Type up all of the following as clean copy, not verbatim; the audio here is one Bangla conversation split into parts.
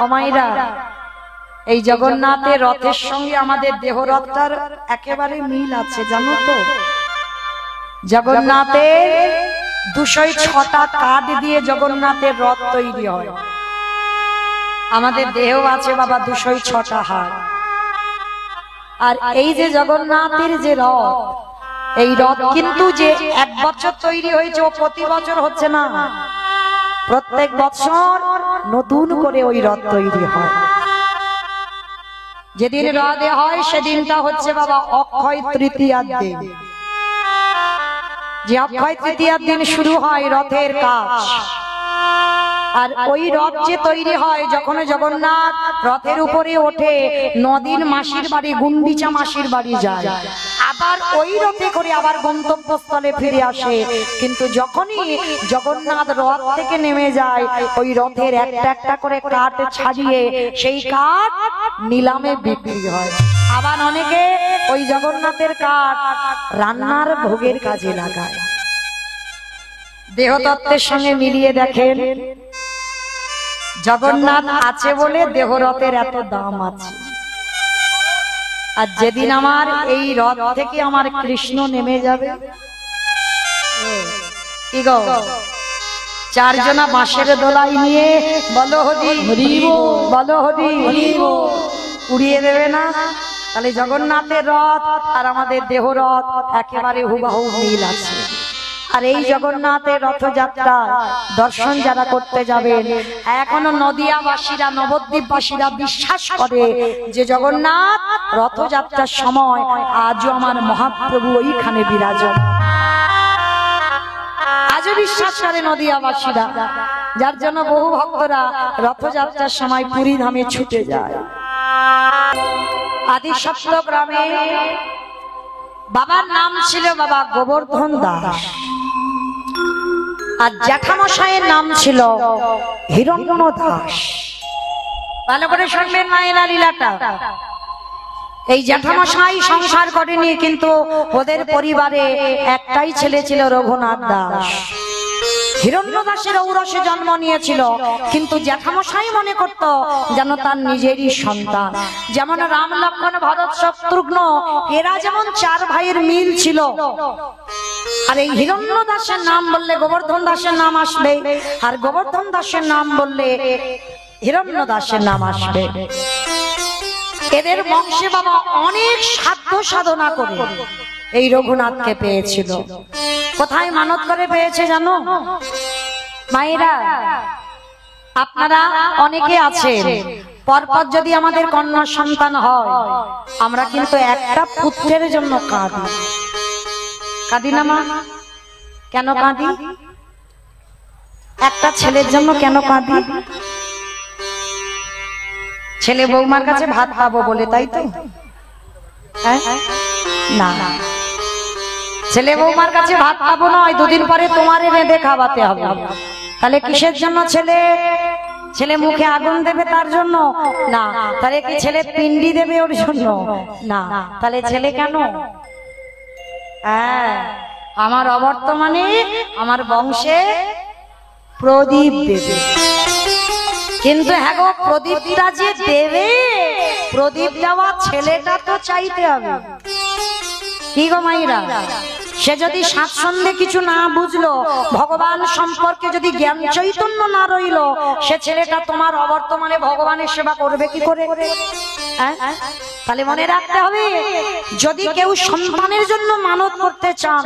ও মাইরা, এই জগন্নাথের রথের সঙ্গে আমাদের দেহ রথটার একেবারে মিল আছে, জানো তো? জগন্নাথের 206টা কাঠ দিয়ে জগন্নাথের রথ তৈরি হয়। আমাদের দেহ আছে বাবা 206টা হাড়। আর এই যে জগন্নাথের যে রথ, এই রথ কিন্তু যে এক বছর তৈরি হয়েছে ও প্রতি বছর হচ্ছে না, প্রত্যেক বছর নতুন করে ওই রথ তৈরি হয়। যেদিন রথে হয় সেদিনটা হচ্ছে বাবা অক্ষয় তৃতীয়ার দিন। যে অক্ষয় তৃতীয়ার দিন শুরু হয় রথের কাজ। আর ওই রথ যে তৈরি হয় যখন জগন্নাথ রথের উপরে ওঠে, নদীর মাসির বাড়ি গুন্ডিচা মাসির বাড়ি যায়, আবার ওই রথে করে আবার গন্তব্যস্থলে ফিরে আসে। কিন্তু যখনই জগন্নাথ রথ থেকে নেমে যায়, ওই রথের একটা একটা করে কাঠ ছাড়িয়ে সেই কাঠ নিলামে বিক্রি হয়। আবার অনেকে ওই জগন্নাথের কাঠ রান্নার ভোগের কাজে লাগায়। দেহতত্ত্বের সঙ্গে মিলিয়ে দেখেন, জগন্নাথ আছে বলে দেহরথের এত দাম আছে। আর যেদিন আমার এই রথ থেকে আমার কৃষ্ণ নেমে যাবে, কি গো, 4 জনা বাঁশের দোলাই নিয়ে বলো হরি বলো হরি উড়িয়ে দেবে না? তাহলে জগন্নাথের রথ আর আমাদের দেহ রথ একেবারে হুবহু মিল আছে। আর এই জগন্নাথের রথযাত্রা দর্শন যারা করতে যাবেন, এখনো নদিয়াবাসীরা নবদ্বীপবাসীরা বিশ্বাস করে যে জগন্নাথ রথযাত্রার সময় আজও আমার মহাপ্রভু ওইখানে বিরাজন। আজও বিশ্বাস করে নদিয়াবাসীরা, যার জন্য বহু ভক্তরা রথযাত্রার সময় পুরী ধামে ছুটে যায়। আদি সপ্ত গ্রামে বাবার নাম ছিল বাবা গোবর্ধন দাস, আর জ্যাঠামশাইয়ের নাম ছিল হিরণ্য দাস। ভালো করে শুনবেন মায়েরা লীলাটা। এই জ্যাঠামশাই সংসার করেনি, কিন্তু ওদের পরিবারে একটাই ছেলে ছিল রঘুনাথ দাস। হিরণ্য দাসের ঔরসে জন্ম নিয়েছিল, কিন্তু জ্যাঠামশাই মনে করত যেন তার নিজেরই সন্তান। যেমন রাম লক্ষ্মণ ভরত শত্রুঘ্ন, এরা যেমন 4 ভাইয়ের মিল ছিল। আর এই হিরণ্য দাসের নাম বললে গোবর্ধন দাসের নাম আসবে, আর গোবর্ধন দাসের নাম বললে হিরণ্য দাসের নাম আসবে। এদের বংশে বাবা অনেক সাধ্য সাধনা করে এই রঘুনাথকে পেয়েছিল। কোথায় মানত করে পেয়েছে জানো মায়েরা? আপনারা অনেকে আছেন, পরপর যদি আমাদের কন্যা সন্তান হয়, আমরা কিন্তু একটা পুত্রের জন্য কাঁদি। কাঁদি না মা? কেন কাঁদি? একটা ছেলের জন্য কেন কাঁদি? ছেলে বৌমার কাছে ভাত পাবো বলে, তাই তো? না, ছেলে বৌমার কাছে ভাত পাবো নয়, 2 দিন পরে তোমার রেঁধে খাওয়াতে হবে। তাহলে কিসের জন্য ছেলে? ছেলে মুখে আগুন দেবে তার জন্য না। তাহলে কি ছেলে পিন্ডি দেবে ওর জন্য না। তাহলে ছেলে কেন? আমার অবর্তমানে আমার বংশে প্রদীপ দেবে। কিন্তু হ্যাঁ গো, প্রদীপটা যে দেবে, প্রদীপ দেওয়া ছেলেটা তো চাইতে হবে। কি গো মাইরা? সে যদি স্বাচ্ছন্দ্যে কিছু না বুঝলো, ভগবান সম্পর্কে যদি জ্ঞান চৈতন্য না রইল, সে ছেলেটা তোমার অবর্তমানে ভগবানের সেবা করবে কি করে? তাহলে মনে রাখতে হবে, যদি কেউ সন্তানের জন্য মানত করতে চান,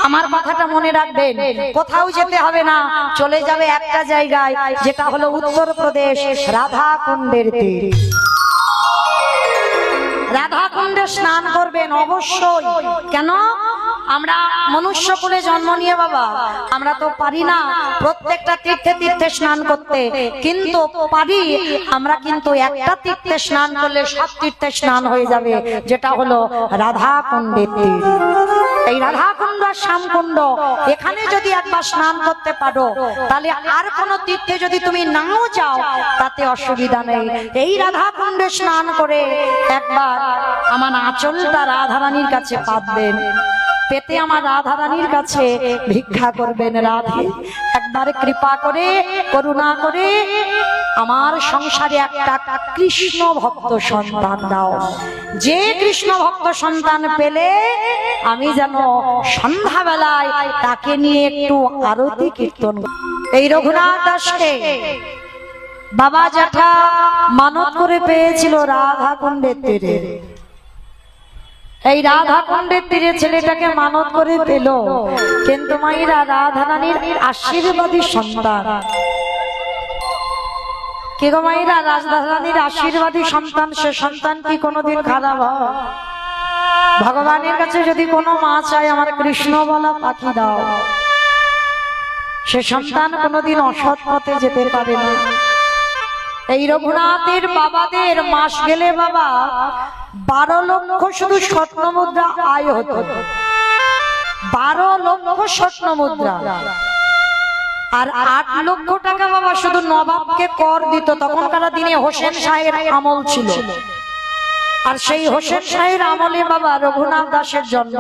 আমার কথাটা মনে রাখবেন, কোথাও যেতে হবে না, চলে যাবে একটা জায়গায়, যেটা হলো উত্তরপ্রদেশ, রাধাকুণ্ডের তীর। রাধাকুণ্ডে স্নান করবেন অবশ্যই। কেন? আমরা মনুষ্য কুলে জন্ম নিয়ে বাবা, আমরা তো পারি না প্রত্যেকটা তীর্থে তীর্থে স্নান করতে, কিন্তু পারি আমরা। কিন্তু একটা তীর্থে স্নান করলে সব তীর্থে স্নান হয়ে যাবে, যেটা হলো রাধাকুণ্ডের তীর। এই রাধাকুণ্ড আর শ্যামকুণ্ড, এখানে যদি একবার স্নান করতে পারো, তাহলে আর কোনো তীর্থে যদি তুমি নাও যাও তাতে অসুবিধা নেই। এই রাধাকুণ্ডে স্নান করে একবার আমার আঁচলটা রাধারানীর কাছে পাতবেন, পেতে আমার রাধা রানীর কাছে ভিক্ষা করবেন। রাধে একবার কৃপা করে করুণা করে আমার সংসারে একটা কৃষ্ণ ভক্ত সন্তান দাও, যে কৃষ্ণ ভক্ত সন্তান পেলে আমি যেন সন্ধ্যাবেলায় তাকে নিয়ে একটু আরতি কীর্তন। এই রঘুনাথ দাসকে বাবা জ্যাঠা মানত করে পেয়েছিল রাধা কুণ্ডের তীরে। এই রাধা কুণ্ডের তীরে ছেলেটাকে মানত করে পেল, কিন্তু মায়েরা রাধা রানীর আশীর্বাদী সন্তান। কে গো মায়েরা, রাধা রানীর আশীর্বাদী সন্তান, সে সন্তান কি কোনোদিন খারাপ হয়? ভগবানের কাছে যদি কোনো মা চায় আমার কৃষ্ণ বলা পাখি দাও, সে সন্তান কোনোদিন অসৎ পথে যেতে পারে না। এই রঘুনাথের বাবাদের মাস গেলে বাবা 12 লক্ষ শুধু স্বর্ণ মুদ্রা আয় হতো, 12 লক্ষ স্বর্ণ মুদ্রা। আর 8 লক্ষ টাকা বাবা শুধু নবাবকে কর দিত। তখনকার দিনে হোসেন শাহের আমল ছিল, আর সেই হোসেন শাহের আমলে বাবা রঘুনাথ দাসের জন্ম।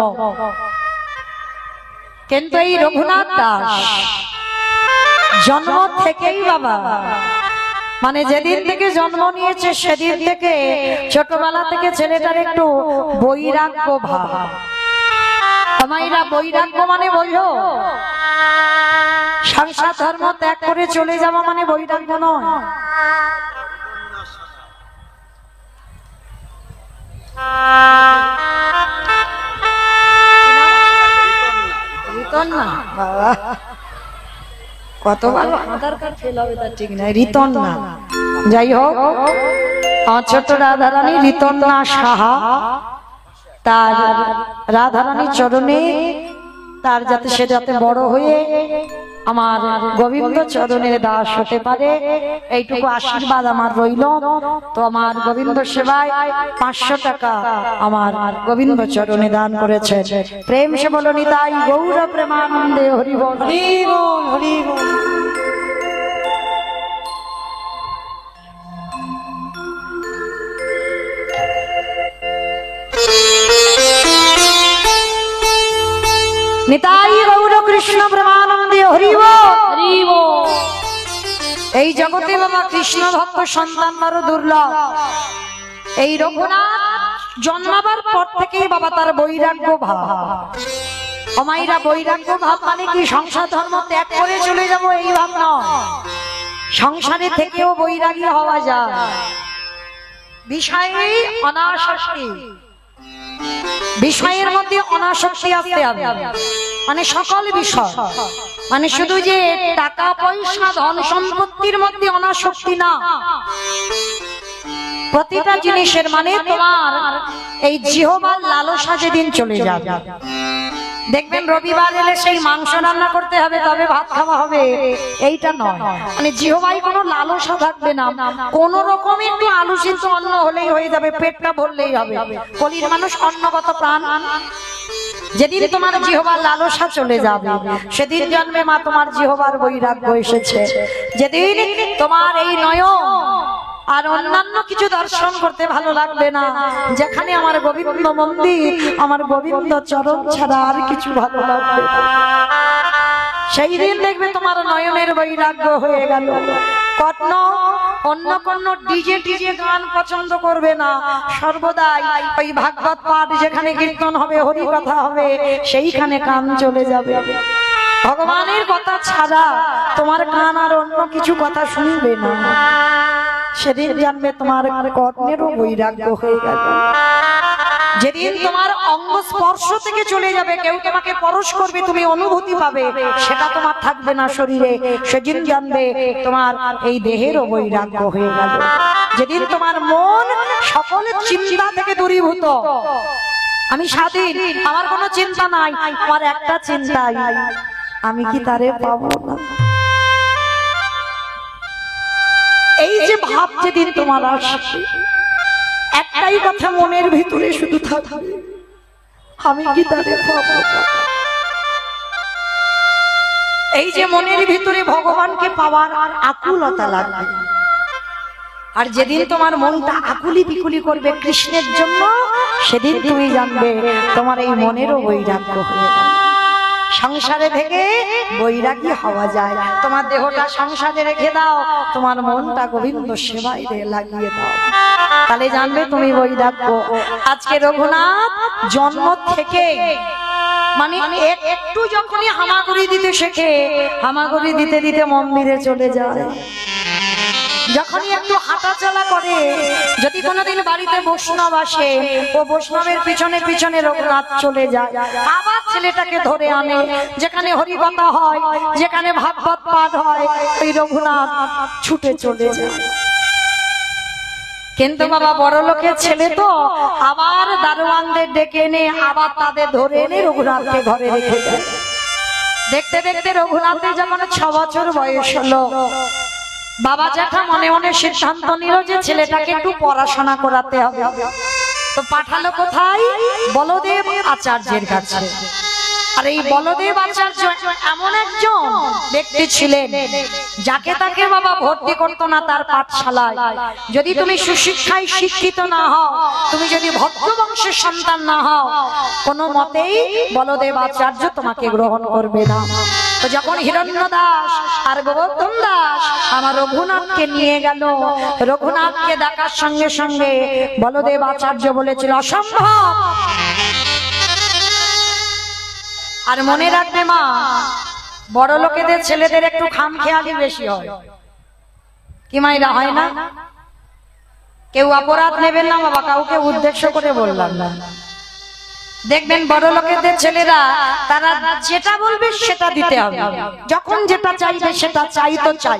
কিন্তু এই রঘুনাথ দাস জন্ম থেকেই বাবা, মানে যেদিন থেকে জন্ম নিয়েছে সেদিন থেকে ছোটবেলা থেকে ছেলেটার একটু বৈরাগ্য ভাব। আমাইরা বৈরাগ্য মানে বইও সংসার ধর্ম ত্যাগ করে চলে যাওয়া মানে বৈরাগ্য নয়। রিতন না বাবা, কত ভালো আধার কার্ড ফেল হবে তার ঠিক নাই। রিতন না, যাই হোক আমার ছোট্ট রাধারানী রিতন না সাহা, তার রাধারানীর চরণে তার যাতে সে যাতে বড় হয়ে আমার গোবিন্দ চরণের দাস হতে পারে এইটুকু আশীর্বাদ আমার রইল। তো আমার গোবিন্দ সেবায় 500 টাকা আমার গোবিন্দ চরণে দান করেছেন। প্রেম সে বলো নিতাই গৌর প্রেমানন্দে হরি বল হরি বল হরি বল। নিতাই গৌর কৃষ্ণ প্রেমানন্দে হরি বল হরি বল। এই জগতে বাবা কৃষ্ণ ভক্ত সন্তান বড় দুর্লভ। এই রঘুনাথ জন্মাবার পর থেকেই বাবা তার বৈরাগ্য ভাব। আমাইরা বৈরাগ্য ভাব মানে কি সংসার ধর্ম ত্যাগ করে চলে যাব এই ভাব নয়, সংসারে থেকেও বৈরাগী হওয়া যায়। বিষয়ে অনাসক্তি, বিষয়ের মধ্যে অনাসক্তি আসতে হবে, মানে সকল বিষয়, মানে শুধু যে টাকা পয়সা ধন সম্পত্তির মধ্যে অনাসক্তি না, প্রতিটা জিনিসের মানে তোমার এই জিহ্বার লালসা যেদিন চলে যাবে। দেখবেন রবিবার এলে সেই মাংস রান্না করতে হবে তবে ভাত খাওয়া হবে, এইটা নয়। মানে জিহ্বায় কোনো লালসা থাকবে না, কোন রকম একটু আলু সিদ্ধ অন্ন হলেই হয়ে যাবে, পেটটা ভরলেই হবে। কলির মানুষ অন্নগত প্রাণ। যেদিন তোমার জিহ্বার লালসা চলে যাবে সেদিন জন্মে মা তোমার জিহ্বার বৈরাগ্য এসেছে। যেদিন তোমার এই নয়ন আর অন্যান্য কিছু দর্শন করতে ভালো লাগবে না, যেখানে আমার গোবিন্দ মন্দির আমার গোবিন্দ চরণ ছাড়া আর কিছু ভালো লাগবে না, সেই দিন দেখবে তোমার নয়নের বৈরাগ্য হয়ে গেল। কর্ণ অন্য কোন ডিজে গান পছন্দ করবে না, সর্বদাই ওই ভাগবত পাঠ যেখানে কীর্তন হবে হরি কথা হবে সেইখানে কান চলে যাবে। ভগবানের কথা ছাড়া তোমার কান আর অন্য কিছু কথা শুনবে না। সেদিন জানবে তোমার কর্ণেরও বৈরাগ্য হয়ে গেল। যেদিন তোমার অঙ্গ স্পর্শ থেকে চলে যাবে, কেউ তোমাকে পরশ করবে তুমি অনুভূতি পাবে, সেটা তোমার থাকবে না শরীরে, সেদিন জানবে তোমার এই দেহেরও বৈরাগ্য হয়ে গেল। যেদিন তোমার মন সকল চিন্তা থেকে দূরীভূত, আমি স্বাধীন, আমার কোনো চিন্তা নাই, আমার একটা চিন্তাই আমি কি তারে পাবো না, এই যে ভাব যেদিন তোমার আসবে একটাই কথা মনের ভিতরে শুধু থাকবে, আমি কি তারে পাবো না। এই যে মনের ভিতরে ভগবানকে পাওয়ার আকুলতা লাগবে, আর যেদিন তোমার মনটা আকুলি বিকুলি করবে কৃষ্ণের জন্য, সেদিন তুমি জানবে তোমার এই মনেরও বৈরাগ্য হয়ে গেল। সংসারে থেকে বৈরাগী হওয়া যায়। তোমার দেহটা সংসারে রেখে দাও, তোমার মনটা গোবিন্দ সেবায় লাগিয়ে দাও, তাহলে জানবে তুমি বৈরাগ্য। আজকে রঘুনাথ জন্ম থেকে মানে একটু যখনই হামাগুড়ি দিতে শেখে, হামাগুড়ি দিতে দিতে মন্দিরে চলে যায়। যখনই একটু হাঁটা চলা করে, যদি কোনোদিন বাড়িতে বৈষ্ণব আসে, ও বৈষ্ণবের পিছনে পিছনে রঘুনাথ চলে যায়। আবার ছেলেটাকে ধরে আনে, যেখানে হরিকথা হয়, যেখানে ভাগবত পাঠ হয়, ওই রঘুনাথ ছুটে চলে যায়। কিন্তু বাবা বড় লোকের ছেলে তো আবার দারোয়ানদের ডেকে এনে আবার তাদের ধরে এনে রঘুনাথকে ঘরে রেখে দেয়। দেখতে দেখতে রঘুনাথের যখন 6 বছর বয়স হলো, বাবা জ্যাঠা মনে মনে সিদ্ধান্ত নিল যে ছেলেটাকে একটু পড়াশোনা করাতে হবে। তো পাঠালো কোথায়? বলদেব আচার্যের কাছে। আর এই বলদেব আচার্য এমন একজন ব্যক্তি ছিলেন, যাকে তাকে বাবা ভর্তি করতো না তার পাঠশালায়। যদি তুমি সুশিক্ষায় শিক্ষিত না হও, তুমি যদি ভদ্র বংশের সন্তান না হও, কোনো মতেই বলদেব আচার্য তোমাকে গ্রহণ করবে না। তো যখন হিরণ্য দাস আর গোবর্ধন দাস আমার রঘুনাথকে নিয়ে গেল, রঘুনাথকে ডাকার সঙ্গে সঙ্গে বলদেব আচার্য বলেছিল অসম্ভব। আর মনে রাখবে মা, বড় লোকেদের ছেলেদের একটু খামখেয়ালি বেশি হয়, কি মাইরা হয় না? কেউ অপরাধ নেবেন না বাবা, কাউকে উদ্দেশ্য করে বললাম না। দেখবেন বড় লোকেদের ছেলেরা তারা যেটা বলবে সেটা দিতে হবে, যখন যেটা চাইবে সেটা চাই তো চাই।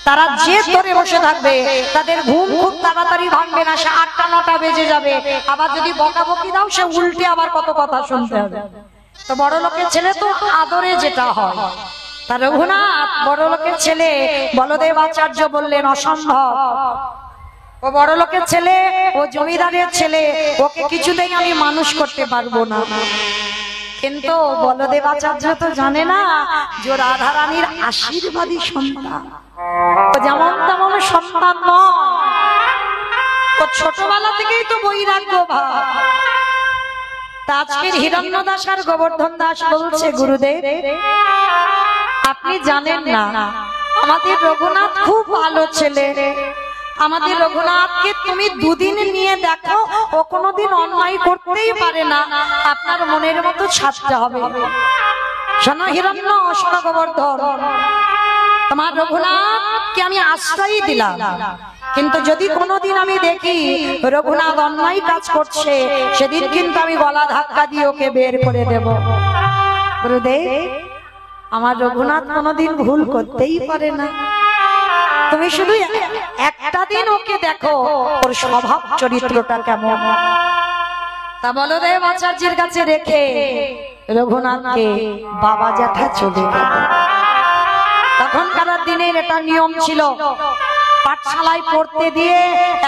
তারা যে ধরে বসে থাকবে, তাদের ঘুম খুব তাড়াতাড়ি ভাঙবে না, সে 8টা 9টা বেজে যাবে। আবার যদি বকাবকি দাও, সে উল্টে আবার কত কথা শুনতে হবে। তো বড় লোকের ছেলে তো আদরে যেটা হয়। তার রঘুনাথ বড় লোকের ছেলে, বলদেব আচার্য বললেন অসম্ভব। ও বড় লোকের ছেলে, ও জমিদারের ছেলে, ওকে কিছুতেই আমি মানুষ করতে পারবো না। কিন্তু বলদেব আচার্য তো জানে না যে রাধা রানীর আশীর্বাদী সন্তান, ও যেমন তেমন সন্তান নয়। ও ছোটবেলা থেকেই তো বৈরাগ্য ভাব। আজকের হিরণ্য দাস আর গোবর্ধন দাস বলছে গুরুদেব, আপনি জানেন না আমাদের রঘুনাথ খুব ভালো ছেলে। আমাদের রঘুনাথকে তুমি 2 দিন নিয়ে দেখো, ও কোনোদিন অন্যায় করতেই পারে না। আপনার মনের মতো ছাড়তে হবে। শোনো হিরণ্য, শোনো গোবর্ধন, তোমার রঘুনাথকে আমি আশ্রয় দিলাম, কিন্তু যদি কোনোদিন আমি দেখি রঘুনাথ অন্যায় কাজ করছে, সেদিন কিন্তু আমি গলা ধাক্কা দিয়ে ওকে বের করে দেব। গুরুদেব, আমার রঘুনাথ কোনোদিন ভুল করতেই পারে না। তুমি শুধু একটা দিন ওকে দেখো, ওর স্বভাব চরিত্রটা কেমন। তা বলদেব আচার্যের কাছে রেখে রঘুনাথকে বাবা জ্যাঠা চলে গেল। তখনকার দিনের এটা নিয়ম ছিল, পাঠশালায় পড়তে দিয়ে,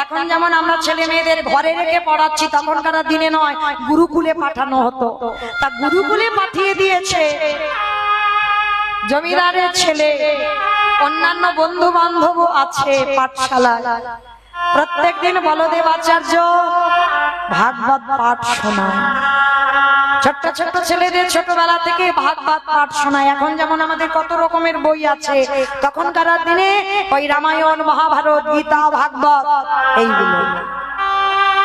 এখন যেমন আমরা ছেলে মেয়েদের ঘরে রেখে পড়াচ্ছি, তখনকার দিনে নয়, গুরুকুলে পাঠানো হতো। তা গুরুকুলে পাঠিয়ে দিয়েছে জমিদারের ছেলে, অন্যান্য বন্ধু বান্ধব আছে পাঠশালায়। প্রত্যেকদিন বলদেব আচার্য ভাগবত পাঠ শোনায়। ছোট্ট ছোট্ট ছেলেদের ছোটবেলা থেকে ভাগবত পাঠ শোনায়। এখন যেমন আমাদের কত রকমের বই আছে, তখনকার দিনে ওই রামায়ণ, মহাভারত, গীতা, ভাগবত এইগুলো।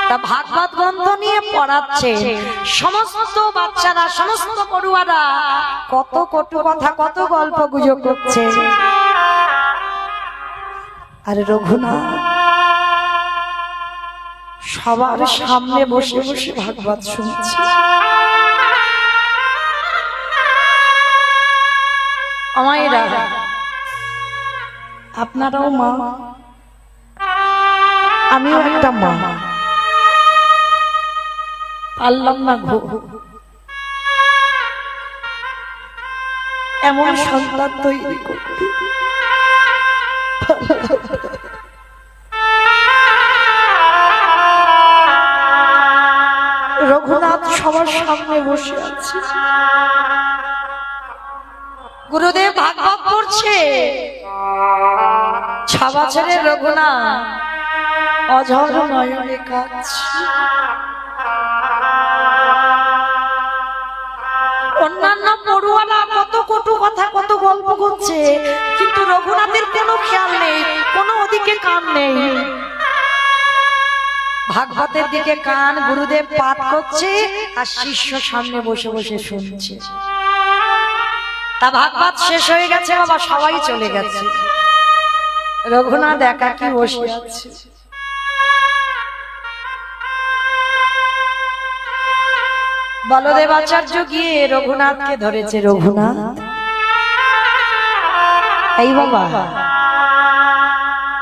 তা ভাগবত গ্রন্থ নিয়ে পড়াচ্ছে। সমস্ত বাচ্চারা, সমস্ত পড়ুয়ারা কত কটু কথা, কত গল্প গুজব করছে। আর রঘুনাথ সবার সামনে বসে বসে ভাগবত শুনছে। আমায়রা, আপনারাও মা, আমিও একটা মা, পারলাম না গো এমন সন্তান তৈরি করতে। রঘুনাথ সবার সামনে বসে আছে, গুরুদেব ভাগবত পড়ছে। 6 বছরের রঘুনাথ অঝর নয়নে কাঁদছে। অন্যান্য পড়ুয়ারা কত কটু কথা কত গল্প করছে, কিন্তু রঘুনাথের কোনো খেয়াল নেই, কোনো ওদিকে কান নেই। ভাগবতের দিকে কান, গুরুদেব পাঠ করছে আর শিষ্য সামনে বসে বসে শুনছে। তা ভাগবত শেষ হয়ে গেছে বাবা, সবাই চলে গেছে, রঘুনাথ একাকী বসে আছে। বলদেব আচার্য গিয়ে রঘুনাথকে ধরেছে। রঘুনাথ, এই বাবা,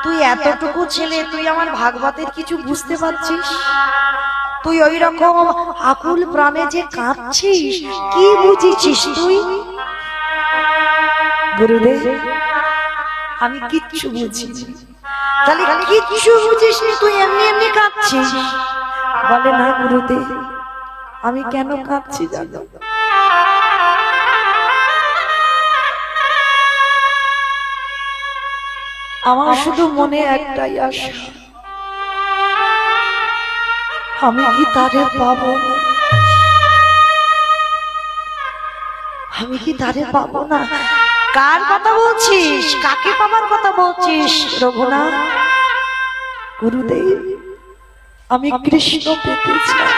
তুই এতটুকু ছেলে, তুই আমার ভাগবতের কিছু বুঝতে পারছিস? তুই ওই রকম আকুল প্রাণে যে কাঁদছিস, কি বুঝিছিস তুই? গুরুদেব, আমি কিচ্ছু বুঝিনি। তাহলে কিচ্ছু বুঝিস নি, তুই এমনি এমনি কাঁদছিস? বলে না গুরুদেব, আমি কেন কাঁদছি জানো? আমার শুধু মনে একটাই আশা, আমি কি তারে পাবো না? আমি কি তারে পাবো না? কার কথা বলছিস? কাকে পাবার কথা বলছিস রঘুনাথ? গুরুদেব, আমি কৃষ্ণ পেতে চাই।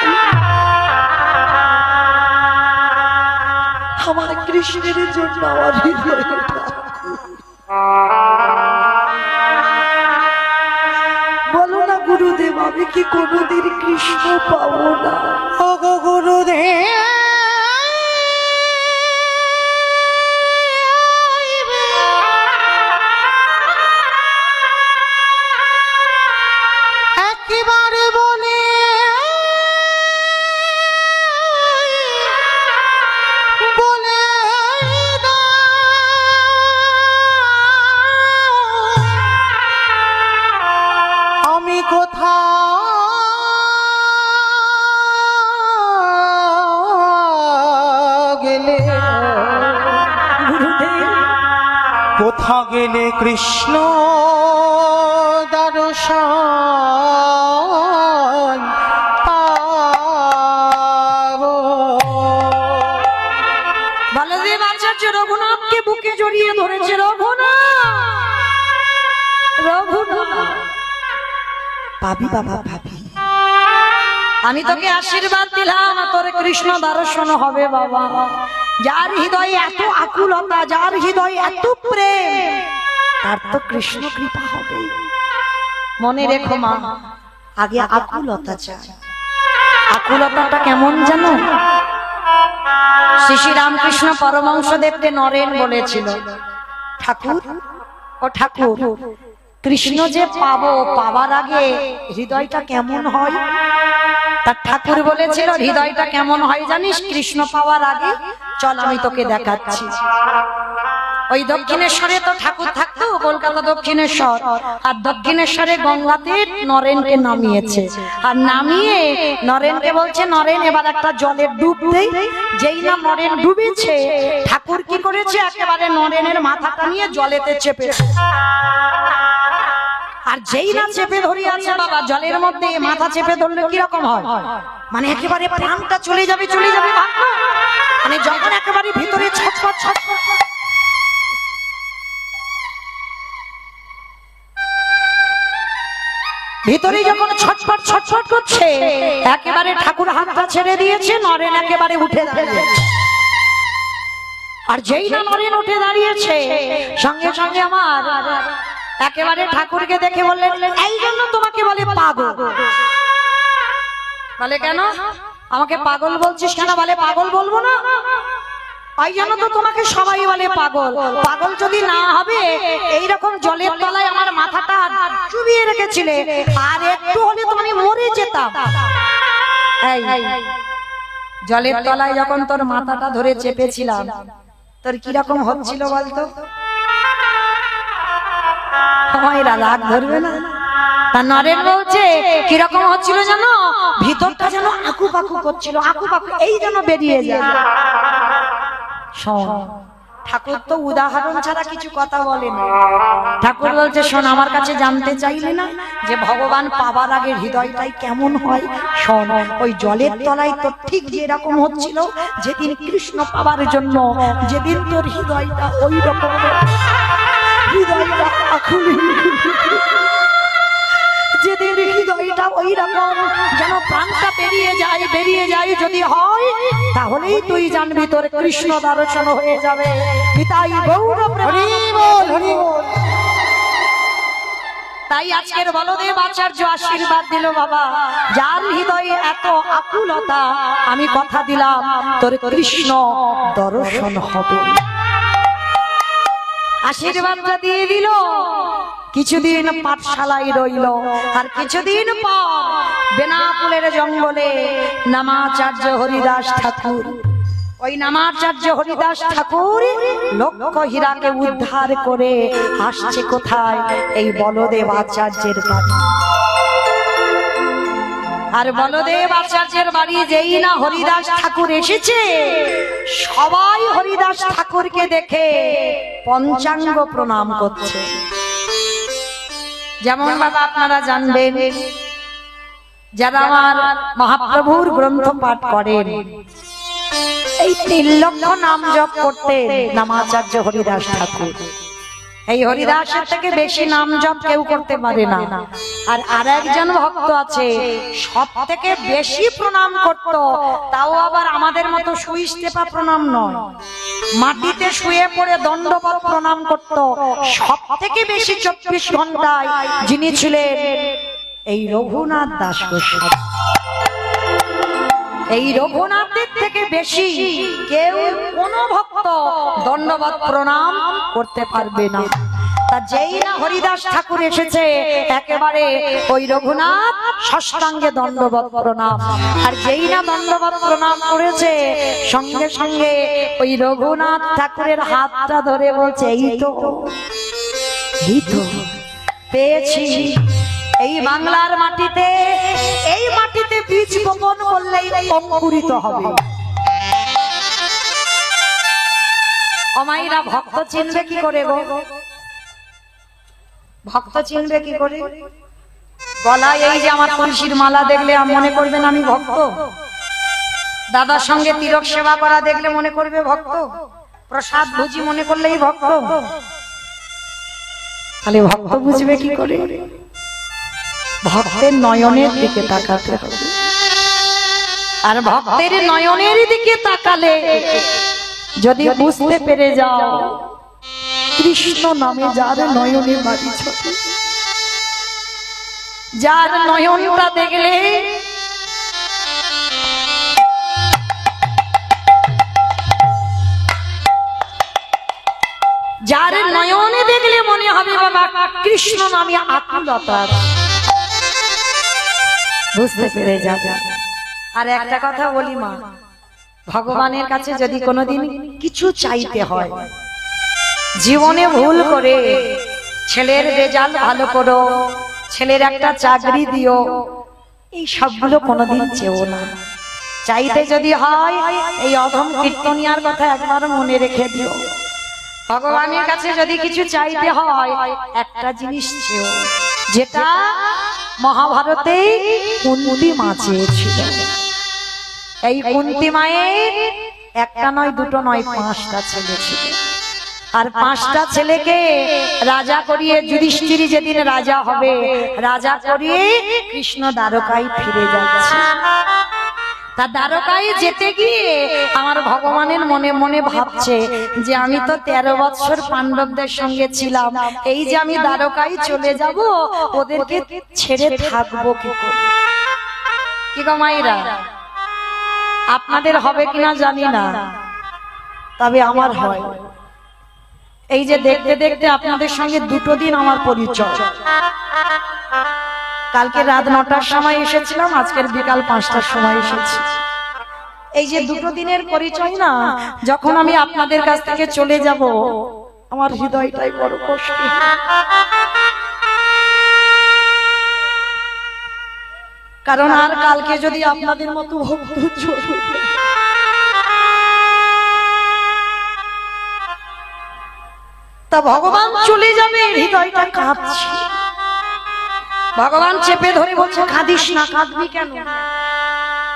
আমার কৃষ্ণের জন্য আমার হৃদয়টা, বলো না গুরুদেব, আমি কি কোনোদিন কৃষ্ণ পাবো না? ও গো গুরুদেব, একেবারে বলে বলে আমি কোথা গেলে কৃষ্ণ দর্শন পাবো? বলদেব আচার্য রঘুনাথকে বুকে জড়িয়ে ধরেছে। রঘুনাথ, পাবি বাবা, পাবি। আমি তোকে আশীর্বাদ দিলাম, তোর কৃষ্ণ দর্শন হবে বাবা। যার হৃদয়ে এত আকুলতা, যার হৃদয়ে এত প্রেম, তার তো কৃষ্ণ কৃপা হবে। মনে রেখো মা, আগে আকুলতা চাই। আকুলতাটা কেমন জানো? শ্রী রামকৃষ্ণ পরমহংসদেবকে নরেন বলেছিল, ঠাকুর ও ঠাকুর, কৃষ্ণ যে পাবো, পাবার আগে হৃদয়টা কেমন হয়? তার ঠাকুর বলেছিল, হৃদয়টা কেমন হয় জানিস কৃষ্ণ পাওয়ার আগে? চল আমি তোকে দেখাচ্ছি। ওই দক্ষিণেশ্বরে তো ঠাকুর থাকতো, কলকাতা দক্ষিণেশ্বর, আর দক্ষিণেশ্বরে গঙ্গাতে নরেনকে নামিয়েছে। আর নামিয়ে নরেনকে বলছে, নরেন এবার একটা জলের ডুব দেই। যেই না নরেন ডুবেছে, ঠাকুর কি করেছে, একেবারে নরেনের মাথাটা নিয়ে জলেতে চেপে, আর যেই না চেপে ধরিয়াছে বাবা জলের মধ্যে, মাথা চেপে ধরলে কিরকম হয়? মানে একেবারে প্রাণটা চলে যাবে, চলে যাবে। মানে যখন একেবারে ভিতরে ছটফট ছটফট, ভিতরে যখন ছটফট ছটফট করছে, একেবারে ঠাকুর হাতটা ছেড়ে দিয়েছে, নরেন একেবারে উঠে দাঁড়িয়েছে। আর যেই না নরেন উঠে দাঁড়িয়েছে, সঙ্গে সঙ্গে আমার একেবারে ঠাকুরকে দেখে বললেন, এই জন্য তোমাকে বলে পাগল। বলে কেন? আমাকে পাগল বলছিস কেন? বলে পাগল বলবো না, ওই জন্য তো তোমাকে সবাই বলে পাগল। পাগল যদি না হবে, এইরকম জলের তলায় আমার মাথাটা চুবিয়ে রেখেছিলে, আর একটু হলে তো আমি মরে যেতাম। এই জলের তলায় যখন তোর মাথাটা ধরে চেপেছিলাম, তোর কিরকম হচ্ছিল বলতো? রাগ ধরবে না? তা নরেন বলছে কিরকম হচ্ছিল জানো? ভিতরটা যেন আকু পাকু করছিল, আকু পাকু, এই যেন বেরিয়ে যায়। ঠাকুর তো উদাহরণ ছাড়া কিছু কথা বলে না। ঠাকুর বলছে, শোন, আমার কাছে জানতে চাইলে না যে ভগবান পাবার আগে হৃদয়টাই কেমন হয়? শোন, ওই জলের তলায় তো ঠিক যেরকম হচ্ছিল যেদিন কৃষ্ণ পাবার জন্য, যেদিন তোর হৃদয়টা ওই রকম, হৃদয়টা আকুল, যেদিন হৃদয়টা ওই রকম যেন প্রাণটা বেরিয়ে যায় যদি হয়, তাহলেই তুই জানবি তোর কৃষ্ণ দর্শন হয়ে যাবে। পিতাই গৌর প্রেমানন্দে। তাই আজকের বলদেব আচার্য আশীর্বাদ দিল, বাবা যার হৃদয়ে এত আকুলতা, আমি কথা দিলাম তোর কৃষ্ণ দর্শন হবে। আশীর্বাদটা দিয়ে দিল। কিছুদিন পাঠশালায় রইল, আর কিছুদিন পর বেনাপুলের জঙ্গলে নামাচার্য হরিদাস ঠাকুর, ওই নামাচার্য হরিদাস ঠাকুর লক্ষ হীরাকে উদ্ধার করে আসছে কোথায়? এই বলদেব আচার্যের বাড়ি। আর বলদেব আচার্যের বাড়ি যেই না হরিদাস ঠাকুর এসেছে, সবাই হরিদাস ঠাকুরকে দেখে পঞ্চাঙ্গ প্রণাম করছে। যেমন বাবা আপনারা জানবেন, যারা আমার মহাপ্রভুর গ্রন্থ পাঠ করেন, এই 3 লক্ষ নাম জপ করতেন নামাচার্য হরিদাস ঠাকুর। এই হরিদাসের থেকে বেশি নাম জপ কেউ করতে পারে না। আর আরেকজন ভক্ত আছে, সব থেকে বেশি প্রণাম করত, তাও আবার আমাদের মতো সুইস্টেপা প্রণাম নয়, মাটিতে শুয়ে পড়ে দণ্ডবত প্রণাম করত সব থেকে বেশি 24 ঘন্টায়, যিনি ছিলেন এই রঘুনাথ দাস গোস্বামী। এই রঘুনাথের থেকে বেশি কেউ কোন ভক্ত দণ্ডবত প্রণাম করতে পারবে না। তা যেই না হরিদাস ঠাকুর এসেছে, একেবারে ওই রঘুনাথ ষষ্ঠাঙ্গে দণ্ডবত প্রণাম। আর যেই না দণ্ডবত প্রণাম করেছে, সঙ্গে সঙ্গে ওই রঘুনাথ ঠাকুরের হাতটা ধরে বলছে, এই তো পেয়েছি। এই বাংলার মাটিতে, এই মাটিতে বীজ বপন করলেই অঙ্কুরিত হবে। অমাইরা ভক্ত চিনবে কি করে গো? ভক্ত চিনবে কি করে? গলায় এই যে আমার তুলসীর মালা দেখলে মনে করবেন আমি ভক্ত। দাদার সঙ্গে তিলক সেবা করা দেখলে মনে করবে ভক্ত। প্রসাদ ভুজি মনে করলেই ভক্ত। তাহলে ভক্ত বুঝবে কি করে? ভক্তের নয়নের দিকে তাকাতে হবে। আর ভক্তের নয়নের দিকে তাকালে যদি বুঝতে পেরে যাও কৃষ্ণ নামে যার নয়নে বাড়ি ছোটে, যার নয়নটা দেখলে যার নয়নে দেখলে মনে হবে বাবা কৃষ্ণ নামে আকুলতা, বুঝতে পেরে যাবে। আর একটা কথা বলি মা, ভগবানের কাছে যদি কোনোদিন কিছু চাইতে হয়, জীবনে ভুল করে ছেলের রেজাল্ট ভালো করো, ছেলের একটা চাকরি দিও, এই সবগুলো কোনোদিন চেও না। চাইতে যদি হয় এই অধম কীর্তনিয়ার কথা একবার মনে রেখে দিও। ভগবানের কাছে যদি কিছু চাইতে হয় একটা জিনিস চেও, যেটা মহাভারতে কুন্তী মা চেয়েছিল। এই কুন্তী মায়ের একটা নয়, দুটো নয়, 5টা ছেলে ছিল। আর 5টা ছেলেকে রাজা করিয়ে, যুধিষ্ঠির যেদিন রাজা হবে, রাজা করিয়ে কৃষ্ণ দ্বারকায় ফিরে যাচ্ছে। তা দ্বারকায় যেতে গিয়ে আমার ভগবানের মনে মনে ভাবছে যে আমি তো 13 বৎসর পাণ্ডবদের সঙ্গে ছিলাম, এই যে আমি দ্বারকায় চলে যাব, ওদেরকে ছেড়ে থাকবো কি করে? কি গো মাইরা, আপনাদের হবে কিনা জানি না, তবে আমার হয়। এই যে দেখতে দেখতে আপনাদের সঙ্গে 2টো দিন আমার পরিচয়। কালকে রাত 9টার সময় এসেছিলাম, আজকের বিকাল 5টার সময় এসেছি। এই যে 2টো দিনের পরিচয় না, যখন আমি আপনাদের কাছ থেকে চলে যাব, আমার হৃদয়টাই বড় কষ্ট। কারণ আর কালকে যদি আপনাদের মতো ভক্ত তা ভগবান চলে যাবে, হৃদয়টা কাঁদছে। ভগবান চেপে ধরে বলছে, কাঁদিস না। কাঁদবি কেন?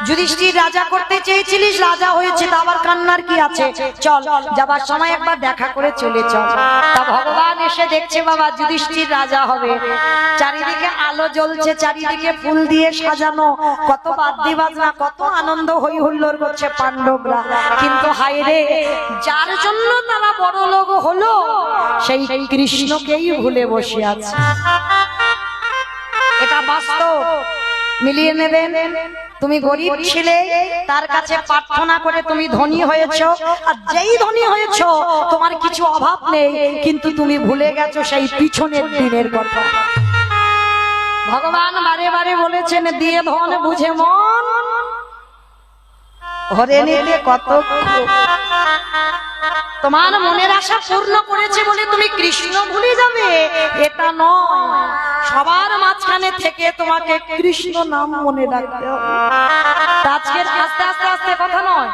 যুধিষ্ঠির রাজা করতে চেয়েছিলিস, রাজা হয়েছে, তা আবার কান্নার কি আছে? চল, যাবার সময় একবার দেখা করে চলে চল। তা ভগবান এসে দেখছে বাবা যুধিষ্ঠির রাজা হবে। চারিদিকে আলো জ্বলছে, চারিদিকে ফুল দিয়ে সাজানো, কত বাদ্যি বাজনা, কত আনন্দ হই হুল্লোড় করছে পাণ্ডবরা। কিন্তু হায় রে, যার জন্য তারা বড় লোক হলো সেই কৃষ্ণকেই ভুলে বসে আছে। এটা বাস্তব, মিলিয়ে নেবেন। তুমি গরিব ছিলে, তার কাছে প্রার্থনা করে তুমি ধনী হয়েছো, আর যেই ধনী হয়েছো তোমার কিছু অভাব নেই, কিন্তু তুমি ভুলে গেছো সেই পিছনের দিনের কথা। ভগবান বারে বারে বলেছেন, দিয়ে ধন বুঝে মন হরে নিলে কত। তোমার মনের আশা পূর্ণ করেছে বলে তুমি কৃষ্ণ ভুলে যাবে, এটা নয়। সবার মাঝখানে থেকে তোমাকে কৃষ্ণ নাম মনে রাখতে হবে। আজকের আস্তে আস্তে আস্তে কথা নয়,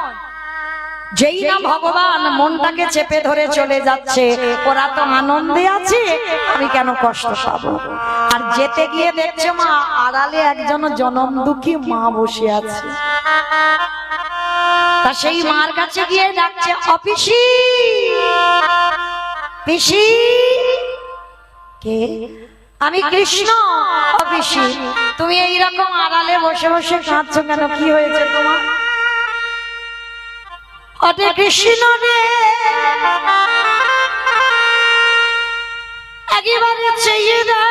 যেই না ভগবান মনটাকে চেপে ধরে চলে যাচ্ছে, ওরা তো আনন্দে আছে, আমি কেন কষ্ট পাবো? আর যেতে গিয়ে দেখছে মা আড়ালে একজন জনম দুঃখী মা বসে আছে। তা সেই মার কাছে গিয়ে ডাকছে, অপিসি পিসি। কে? আমি কৃষ্ণ। অপিসি, তুমি এইরকম আড়ালে বসে বসে কাঁদছো কেন? কি হয়েছে তোমার? অটে কৃষ্ণ রে, একেবারে চেয়ে দে,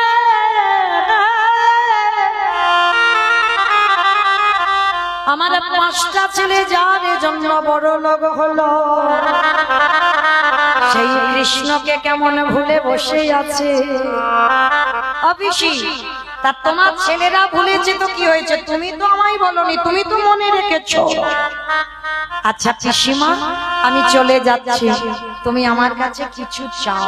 আমার 5টা ছেলে যার জন্য বড় লোক হলো, সেই কৃষ্ণকে কেমন ভুলে বসে আছে। অপিসি, তা তোমার ছেলেরা ভুলেছে তো কি হয়েছে? তুমি তো আমায় বলনি, তুমি তো মনে রেখেছো। আচ্ছা পিসিমা, আমি চলে যাচ্ছি, তুমি আমার কাছে কিছু চাও।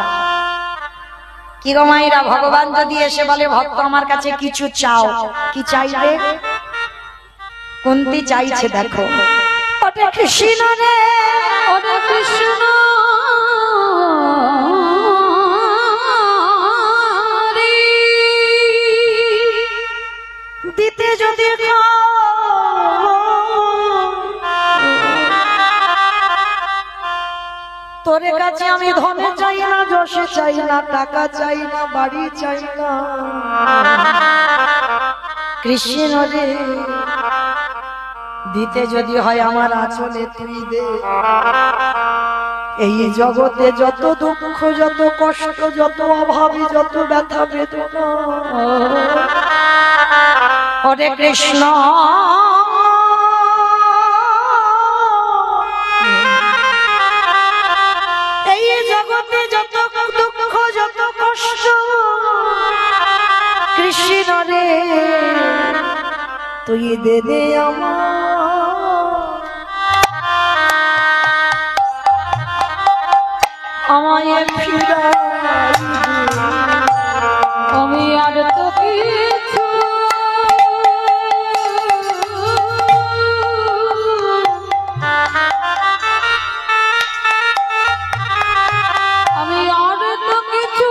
কি গো মায়েরা, ভগবান যদি এসে বলে ভক্ত আমার কাছে কিছু চাও, কি চাইবে? কুন্তি চাইছে, দেখো, ওটা কৃষ্ণ রে, ওটা কৃষ্ণ দিতে যদি তোর কাছে আমি ধন চাই না, যশ চাই না, টাকা চাই না, বাড়ি চাই না। কৃষ্ণ রে, দিতে যদি হয় আমার আঁচলে তুই দে। এই জগতে যত দুঃখ, যত কষ্ট, যত অভাবী, যত ব্যথা বেদনা, হরে কৃষ্ণ এই জগতে যত দুঃখ, যত কষ্ট, কৃষ্ণ রে তুই দে দে আমায় ফিরাই দে, আমি আর তো কিছু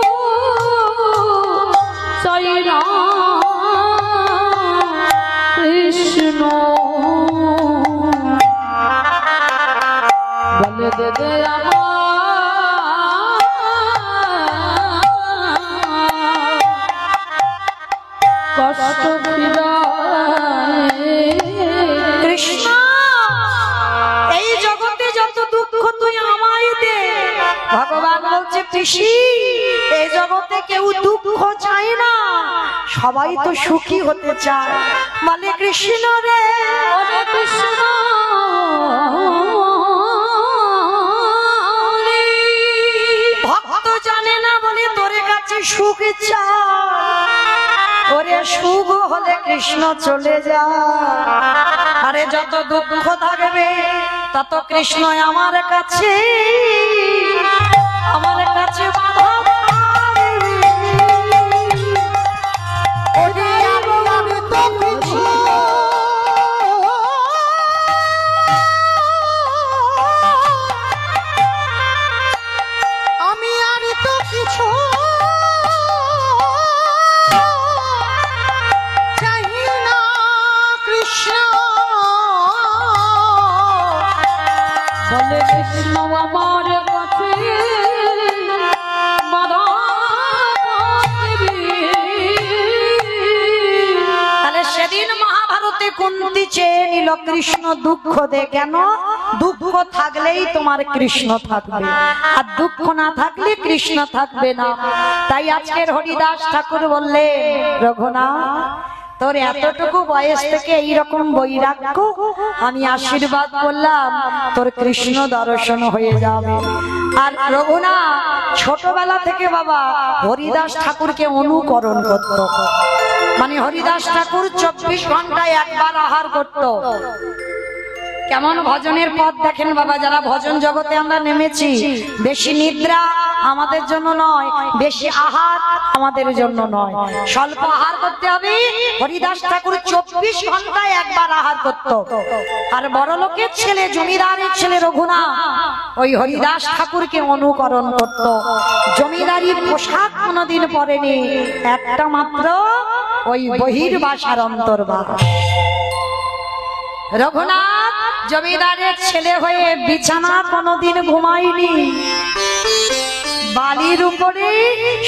চাই না। কৃষ্ণ বলে দে দে কষ্ট ফিরায়। কৃষ্ণ এই জগতে যত দুঃখ তুই আমায় দে। ভগবান বলছে পিসি, এই জগতে কেউ দুঃখ চায় না, সবাই তো সুখী হতে চায়। মানে কৃষ্ণ রে, ওরে কৃষ্ণ ভক্ত জানে না বলে তোর কাছে সুখ চায়। ওরে সুখ হলে কৃষ্ণ চলে যায়, আরে যত দুঃখ থাকবে তত কৃষ্ণ আমার কাছে বাধা। আমি আর তো বলে কৃষ্ণ আমার কাছে তাহলে সেদিন মহাভারতে কুন্তি চেয়ে নিল কৃষ্ণ দুঃখ দে। কেন? দুঃখ থাকলেই তোমার কৃষ্ণ থাকবে, আর দুঃখ না থাকলে কৃষ্ণ থাকবে না। তাই আজকের হরিদাস ঠাকুর বললে, রঘুনাথ তোর এতটুকু বয়স থেকে এইরকম বৈরাগ্য, আমি আশীর্বাদ করলাম তোর কৃষ্ণ দর্শন হয়ে যাবে। আর রঘুনাথ ছোটবেলা থেকে বাবা হরিদাস ঠাকুরকে অনুকরণ করত, মানে হরিদাস ঠাকুর 24 ঘন্টায় একবার আহার করত। কেমন ভজনের পথ দেখেন বাবা, যারা ভজন জগতে আমরা নেমেছি, বেশি নিদ্রা আমাদের জন্য নয়, বেশি আহার আমাদের জন্য নয়, স্বল্প আহার করতে হবে। হরিদাস ঠাকুর 24 ঘন্টায় একবার আহার করত। আর বড় লোকের ছেলে, জমিদারের ছেলে রঘুনাথ ওই হরিদাস ঠাকুরকে অনুকরণ করত। জমিদারি পোশাক কোনোদিন পরেনি, একটা মাত্র ওই বহির্বাসার অন্তর্বাস। রঘুনাথ জমিদারের ছেলে হয়ে বিছানা কোনোদিন ঘুমায়নি, বালির উপরে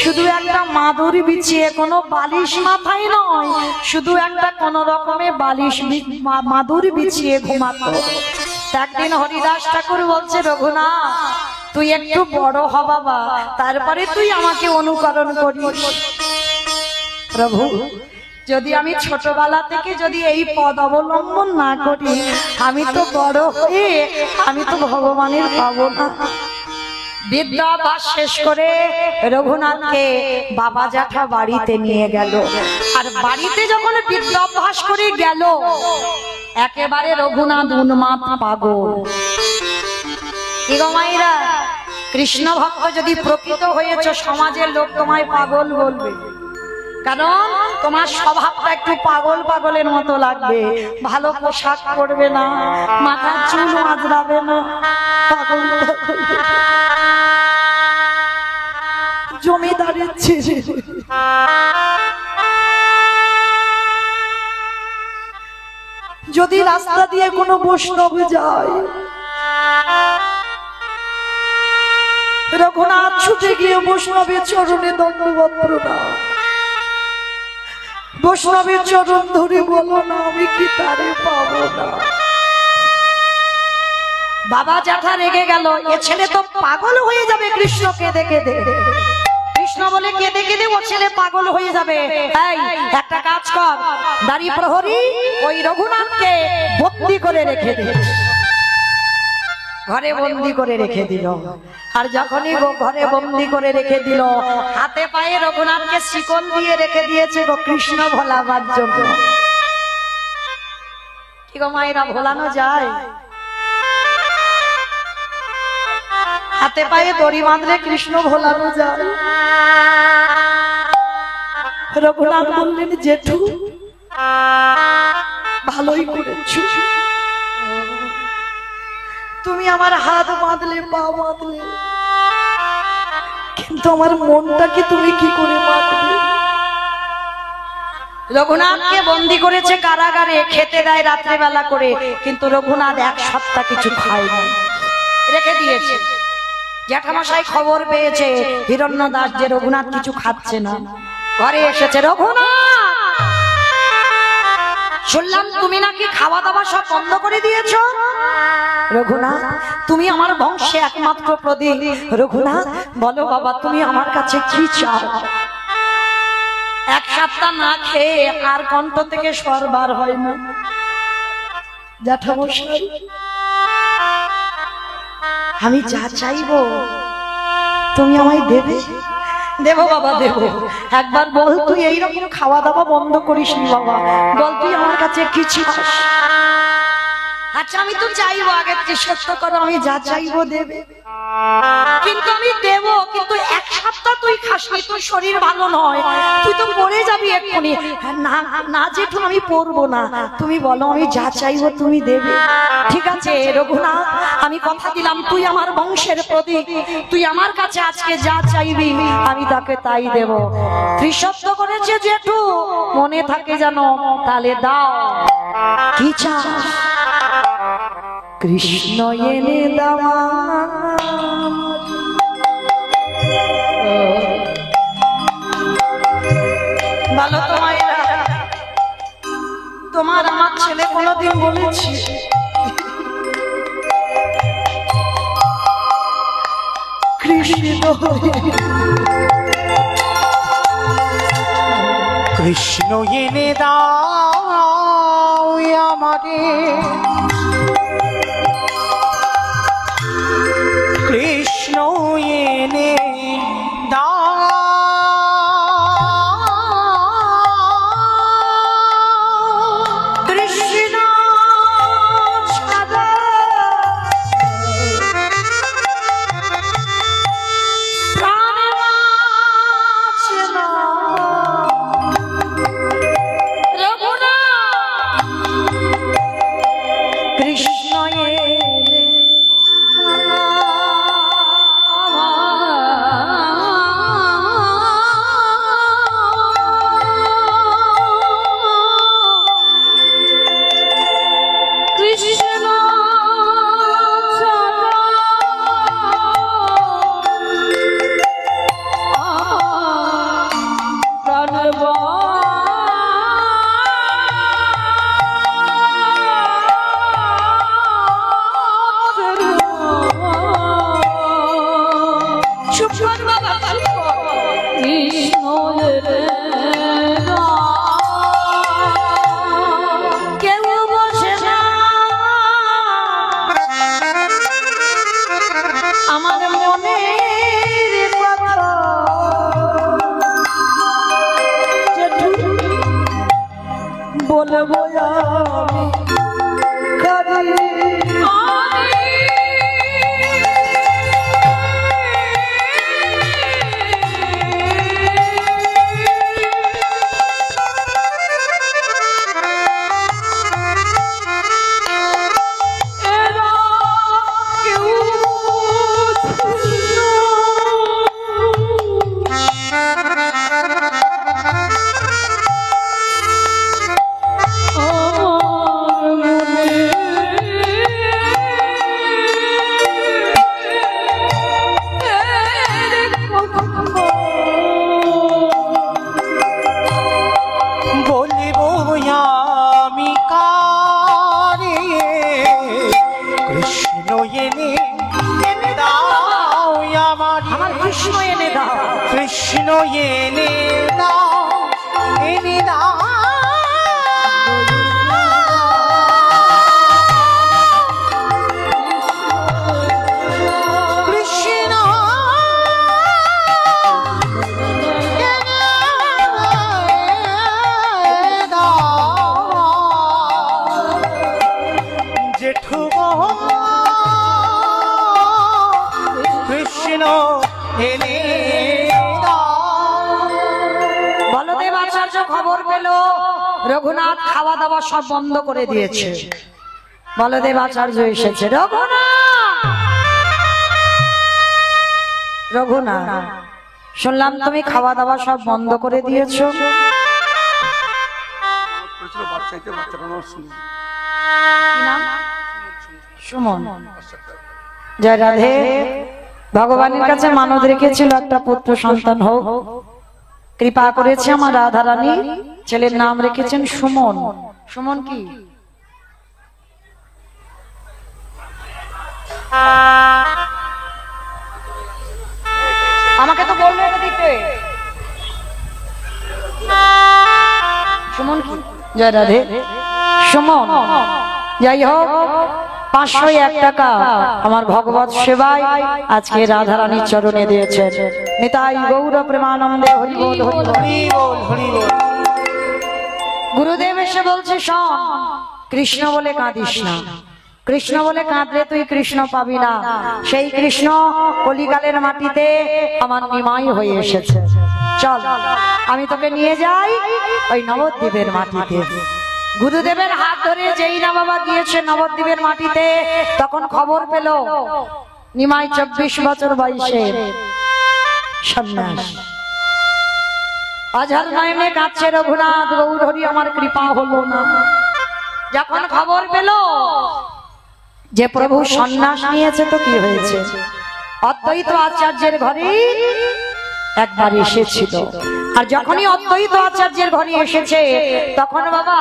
শুধু একটা মাদুর বিছিয়ে, কোনো বালিশ মাথায় নয়, শুধু একটা কোন রকমে বালিশ মাদুর বিছিয়ে ঘুমাতো। একদিন হরিদাস ঠাকুর বলছে, রঘুনাথ তুই একটু বড় হ বাবা, তারপরে তুই আমাকে অনুকরণ করিস। প্রভু যদি আমি ছোটবেলা থেকে যদি এই পদ অবলম্বন না করি, আমি তো বড় হয়ে আমি তো ভগবানের পাবো না। বিদ্যাভ্যাস শেষ করে রঘুনাথকে বাবা জ্যাঠা বাড়িতে নিয়ে গেল। আর বাড়িতে যখন বিদ্যাভ্যাস করে গেল, একেবারে রঘুনাথ উন্মাদ পাগল। কি গো মায়েরা, কৃষ্ণ ভক্ত যদি প্রকৃত হয়েছ, সমাজের লোক তোমায় পাগল বলবে, কারণ তোমার স্বভাবটা একটু পাগল পাগলের মতো লাগবে। ভালো পোশাক পরবে না, মাথার চুল আঁচড়াবে না, পাগল জমিদারের ছেলে। যদি রাস্তা দিয়ে কোনো বৈষ্ণব যায়, রঘুনাথ ছুটে গিয়ে বৈষ্ণবের চরণে দণ্ডবত প্রণাম, বৈষ্ণবের চরণ ধরে বলো না আমি কি তারে পাবো না। বাবা জ্যাঠা রেগে গেল, এ ছেলে তো পাগল হয়ে যাবে কৃষ্ণকে দেখে দেখে। কৃষ্ণ বলে কেঁদে কেঁদে ও ছেলে পাগল হয়ে যাবে। এই একটা কাজ কর, দাঁড়ি প্রহরী ওই রঘুনাথকে বন্দি করে রেখে দে। ঘরে বন্দি করে রেখে দিল। আর যখনই ঘরে বন্দি করে রেখে দিল, হাতে পায়ে রঘুনাথকে শিকল দিয়ে রেখে দিয়েছে গো কৃষ্ণ ভোলাবার জন্য। কি গো মায়েরা, ভোলানো যায়? হাতে পায়ে দড়ি বাঁধলে কৃষ্ণ ভোলানো যায়? রঘুনাথ বললেন, জেঠু ভালোই করেছ, তুমি আমার হাত বাঁধলে, পা বাঁধলে, কিন্তু আমার মনটাকে তুমি কি করে বাঁধলে? রঘুনাথকে বন্দি করেছে কারাগারে, খেতে দেয় রাত্রিবেলা করে, কিন্তু রঘুনাথ এক সপ্তাহ কিছু খায়নি, রেখে দিয়েছে। জ্যাঠামশাই খবর পেয়েছে হিরণ্য দাস যে রঘুনাথ কিছু খাচ্ছে না, ঘরে এসেছে। রঘুনাথ শুনলাম তুমি নাকি খাওয়া দাওয়া সব বন্ধ করে দিয়েছ। রঘুনাথ তুমি আমার বংশে একমাত্র প্রদীপ। রঘুনাথ বলো বাবা, তুমি আমার কাছে কি চাও? এক সপ্তাহ না খেয়ে আর কণ্ঠ থেকে স্বর বার হয় না। জ্যাঠামশাই আমি যা চাইবো তুমি আমায় দেবে? দেবো বাবা, দেবো। একবার বল, তুই এইরকম খাওয়া দাওয়া বন্ধ করিস নি বাবা, বল তুই আমার কাছে কি চাস? আচ্ছা আমি তো চাইবো, আগে তুই সত্য করো, আমি যা চাইবো দেবে। কিন্তু আমি দেব, কিন্তু এক সপ্তাহ তুই খাসনি, তোর শরীর ভালো নয়, তুই তো মরে যাবি এক্ষুনি। না না জেঠু, আমি পড়বো না, তুমি বলো আমি যা চাইবো তুমি দেবে। ঠিক আছে রঘুনাথ, আমি কথা দিলাম, তুই আমার বংশের প্রতীক, তুই আমার কাছে আজকে যা চাইবি আমি তাকে তাই দেব। ত্রিশব্দ করেছে জেঠু, মনে থাকে জানো, তাহলে দাও। কি চাস? কৃষ্ণ এনে দেওয়া ভালো। তোমার আমার ছেলে কোনোদিন বলেছি কৃষ্ণ এনে দাও আমারে, কৃষ্ণ এনে দাও, কৃষ্ণ ছাড়া প্রাণ বাঁচে না। কৃষ্ণ কৃষ্ণ বলবো কৃষ্ণ এনে দাও, এনে দাও, কৃষ্ণ জেঠু কৃষ্ণ এনে। বলদেব আচার্য খবর পেল রঘুনাথ খাওয়া দাওয়া সব বন্ধ করে দিয়েছে। বলদেব আচার্য এসেছে, রঘুনাথ শুনলাম তুমি খাওয়া দাওয়া সব বন্ধ করে দিয়েছো। সুমন। জয় রাধে। ভগবানের কাছে মানত রেখেছিল একটা পুত্র সন্তান হোক, কৃপা করেছে আমার রাধা রানী, ছেলের নাম রেখেছেন সুমন। সুমন কি আমাকে তো বললো এটা দিতে। সুমন কি? জয় রাধে। সুমন যাই হোক, 501 টাকা আমার ভগবত সেবায় আজকে রাধা রানীর চরণে দিয়েছেন। নিতাই গৌর প্রেমানন্দে হরি বল হরি বল হরি বল। গুরুদেব এসে বলছে, শোন, কৃষ্ণ বলে কাঁদিস না, কৃষ্ণ বলে কাঁদলে তুই কৃষ্ণ পাবি না। সেই কৃষ্ণ কলিকালের মাটিতে আমার নিমাই হয়ে এসেছে। চল আমি তোকে নিয়ে যাই ওই নবদ্বীপের মাটিতে। গুরুদেবের হাত ধরে যেই না বাবা গিয়েছে নবদ্বীপের মাটিতে, তখন খবর পেল নিমাই 24 বছর বয়সে সন্ন্যাস। অঝর নয়নে কাঁদছে রঘুনাথ, গৌর হরি আমার কৃপা হলো না। যখন খবর পেল যে প্রভু সন্ন্যাস নিয়েছে তো কি হয়েছে, অদ্বৈত আচার্যের ঘরে একবার এসেছিল। আর যখনই অদ্বৈত আচার্যের ঘরে এসেছে তখন বাবা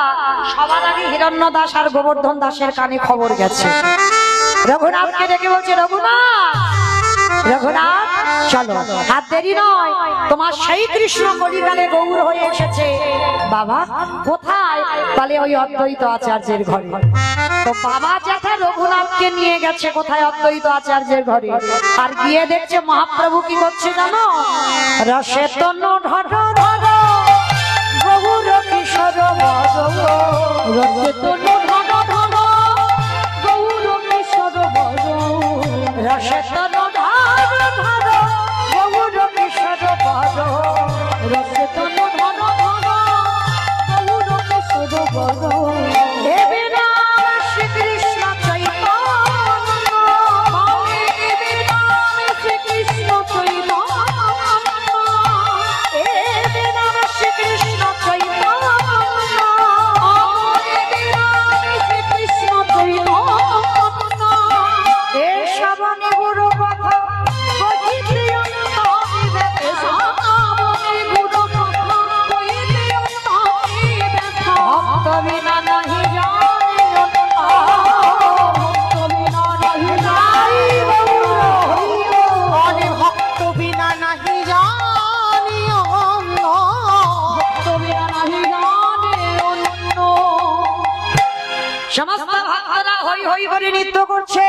সবার আগে হিরণ্য দাস আর গোবর্ধন দাসের কানে খবর গেছে। রঘুনাথকে ডেকে বলছে, রঘুনাথ, রঘুনাথ চলো, আর দেরি নয়, তোমার সেই কৃষ্ণ কলিকালে গৌর হয়ে এসেছে। বাবা কোথায়? বলে ওই অদ্বৈত আচার্যের ঘরে। তো বাবা জ্যাঠা রঘুনাথকে নিয়ে গেছে কোথায়? অদ্বৈত আচার্যের ঘরে। আর গিয়ে দেখছে মহাপ্রভু কি করছে জানো? রসে তনু ঢর ঢর গৌর কিশোর বর, রসে তনু ঢর ঢর গৌর কিশোর বর, রসে তনু ঢর ঢর গৌর কিশোর বর, রসে তনু ঢর ঢর গৌর কিশোর বর। দেবে নাম শ্রীকৃষ্ণ চৈতন্য, দেবে নাম শ্রীকৃষ্ণ চৈতন্য, দেবে নাম শ্রীকৃষ্ণ চৈতন্য, দেবে নাম শ্রীকৃষ্ণ চৈতন্য। এ শ্রাবণে গুরু কথা কহিতে অন্তরে ব্যথা, শ্রাবণে গুরু কথা কহিতে অন্তরে ব্যথা। ভক্ত বিনা নাহি জানে অন্য, ভক্ত বিনা নাহি জানে অন্য, অরে ভক্ত বিনা নাহি জানি অন্য, ভক্ত বিনা নাহি জানে অন্য। সমস্ত ভক্তরা হই হই করে নৃত্য করছে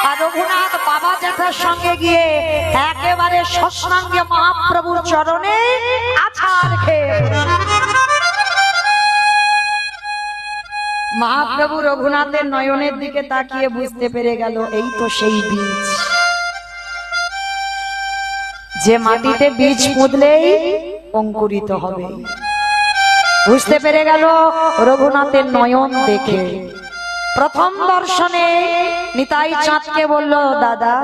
আর রঘুনাথ বাবা জ্যাঠার সঙ্গে গিয়ে একেবারে সৎসঙ্গে মহাপ্রভুর চরণে আছাড় খেয়ে। মহাপ্রভু রঘুনাথের নয়নের দিকে তাকিয়ে বুঝতে পেরে গেল এই তো সেই বীজ, যে মাটিতে বীজ পুঁতলেই অঙ্কুরিত হবে। বুঝতে পেরে গেল রঘুনাথের নয়ন দেখে। প্রথম দর্শনে নিতাই চাঁদকে বলল, দাদা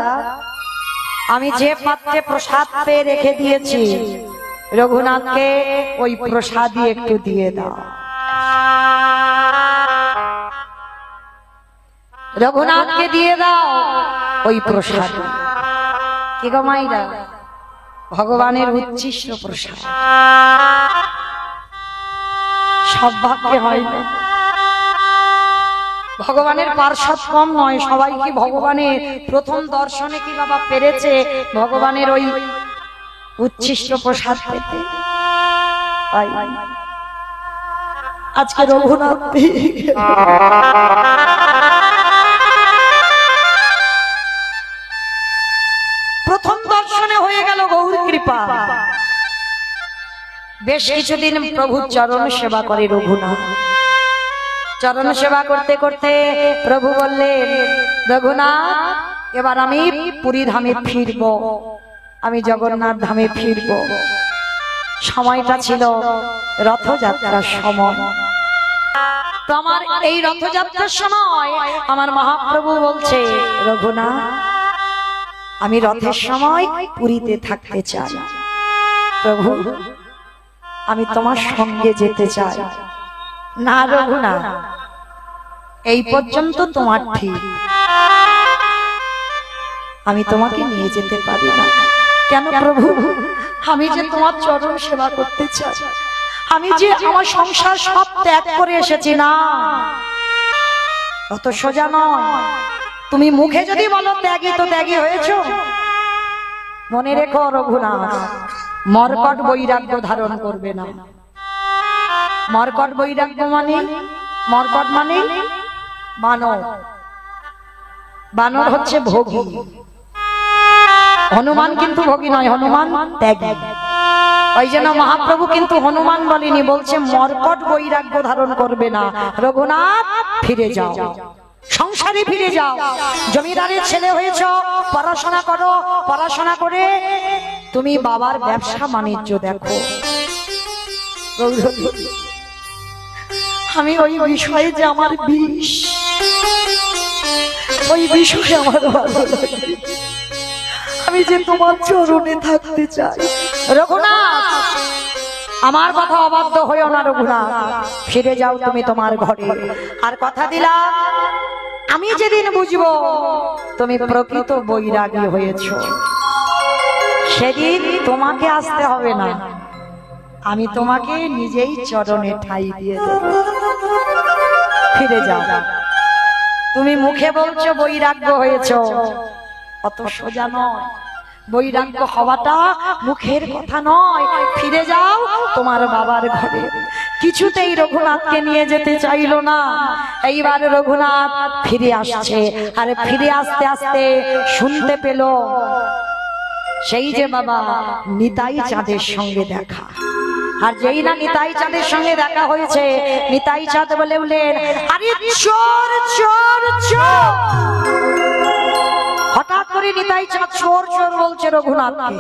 আমি যে পাত্রে প্রসাদ পেয়ে রেখে দিয়েছি রঘুনাথকে ওই প্রসাদই একটু দিয়ে দাও। রঘুনাথকে দিয়ে দাও ওই প্রসাদ। কি গো মাইরা, ভগবানের উচ্ছিষ্ট প্রসাদ সব ভাগ্যে হয় না। ভগবানের পার্শ্বদ কম নয়, সবাই কি ভগবানের প্রথম দর্শনে কি বাবা পেরেছে ভগবানের ওই উচ্ছিষ্ট প্রসাদ পেতে? আজকে রঘুনাথ প্রথম দর্শনে হয়ে গেল গৌর কৃপা। বেশ কিছুদিন প্রভুর চরণ সেবা করে রঘুনাথ। চরণ সেবা করতে করতে প্রভু বললেন, রঘুনাথ এবার আমি পুরী ধামে ফিরব, আমি জগন্নাথ ধামে ফিরব। সময়টা ছিল রথযাত্রার সময়। তো আমার এই রথযাত্রার সময় আমার মহাপ্রভু বলছে, রঘুনাথ আমি রথের সময় পুরীতে থাকতে চাই। প্রভু আমি তোমার সঙ্গে যেতে চাই। না রঘুনাথ, এই পর্যন্ত তোমার ঠিক, আমি তোমাকে নিয়ে যেতে পারি না। কেন প্রভু? আমি যে তোমার চরণ সেবা করতে চাই, আমি যে আমার সংসার সব ত্যাগ করে এসেছি। না, অত সোজা নয়। তুমি মুখে যদি বলো ত্যাগী, তো ত্যাগী হয়েছ। মনে রেখো রঘুনাথ, মর্কট বৈরাগ্য ধারণ করবে না। মর্কট বৈরাগ্য মানে, মর্কট মানে বানর। বানর হচ্ছে ভোগী। হনুমান কিন্তু ভোগী নয়, হনুমান ত্যাগী। ওই জন্য মহাপ্রভু কিন্তু হনুমান বলেনি, বলছে মর্কট বৈরাগ্য ধারণ করবে না। রঘুনাথ ফিরে যাও, সংসারে ফিরে যাও। জমিদারের ছেলে হয়েছ, পড়াশোনা করো, পড়াশোনা করে তুমি বাবার ব্যবসা বাণিজ্য দেখো। আমি ওই বিষয়ে যে আমার বিষ, ওই বিষয়ে আমার ভালো লাগে। আমি যে তোমার চরণে থাকতে চাই। রঘুনাথ আমার কথা অবাধ্য হইও না। রঘুনাথ ফিরে যাও তুমি তোমার ঘরে। আর কথা দিলাম আমি যেদিন বুঝবো তুমি প্রকৃত বৈরাগী হয়েছো, সেদিন তোমাকে আসতে হবে না, আমি তোমাকে নিজেই চরণে ঠাঁই দিয়ে দেব। ফিরে যাও। তুমি মুখে বলছো বৈরাগ্য হয়েছো, অত সোজা নয়। বৈরাগ্য হওয়াটা মুখের কথা নয়। ফিরে যাও তোমার বাবার ঘরে। কিছুতেই রঘুনাথকে নিয়ে যেতে চাইলো না। এইবার রঘুনাথ ফিরে আসছে, আর ফিরে আসতে আসতে শুনতে পেল সেই যে বাবা নিতাই চাঁদের সঙ্গে দেখা। আর যেই না নিতাই চাঁদের সঙ্গে দেখা হয়েছে, নিতাই চাঁদ বলে বললেন, আরে চোর চোর চোর। হঠাৎ করে নিতাই চাঁদ চোর চোর বলছে রঘুনাথকে।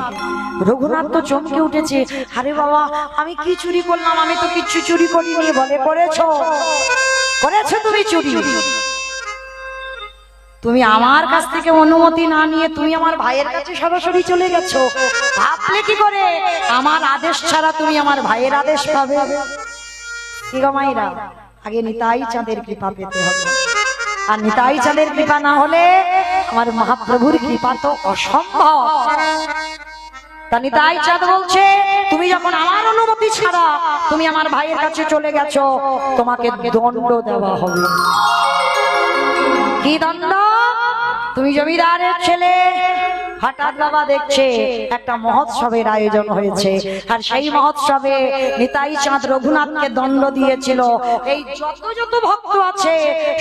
রঘুনাথ তো চমকে উঠেছে, আরে বাবা আমি কি চুরি করলাম? আমি তো কিচ্ছু চুরি করিনি। বলে করেছো, করেছো তুমি চুরি। তুমি আমার কাছ থেকে অনুমতি না নিয়ে তুমি আমার ভাইয়ের কাছে সরাসরি চলে গেছো। ভাবলে কি করে আমার আদেশ ছাড়া তুমি আমার ভাইয়ের আদেশ পাবে? কি গো মাইরা, আগে নিতাই চাঁদের কৃপা পেতে হবে। আর নিতাই চাঁদের কৃপা না হলে আমার মহাপ্রভুর কৃপা তো অসম্ভব। তা নিতাই চাঁদ বলছে, তুমি যখন আমার অনুমতি ছাড়া তুমি আমার ভাইয়ের কাছে চলে গেছো, তোমাকে দণ্ড দেওয়া হবে। কি দণ্ড? তুমি জমিদারের ছেলে, হঠাৎ বাবা দেখছে একটা মহোৎসবের আয়োজন হয়েছে, আর সেই মহোৎসবে নিতাই চাঁদ রঘুনাথকে দণ্ড দিয়েছিল, এই যত যত ভক্ত আছে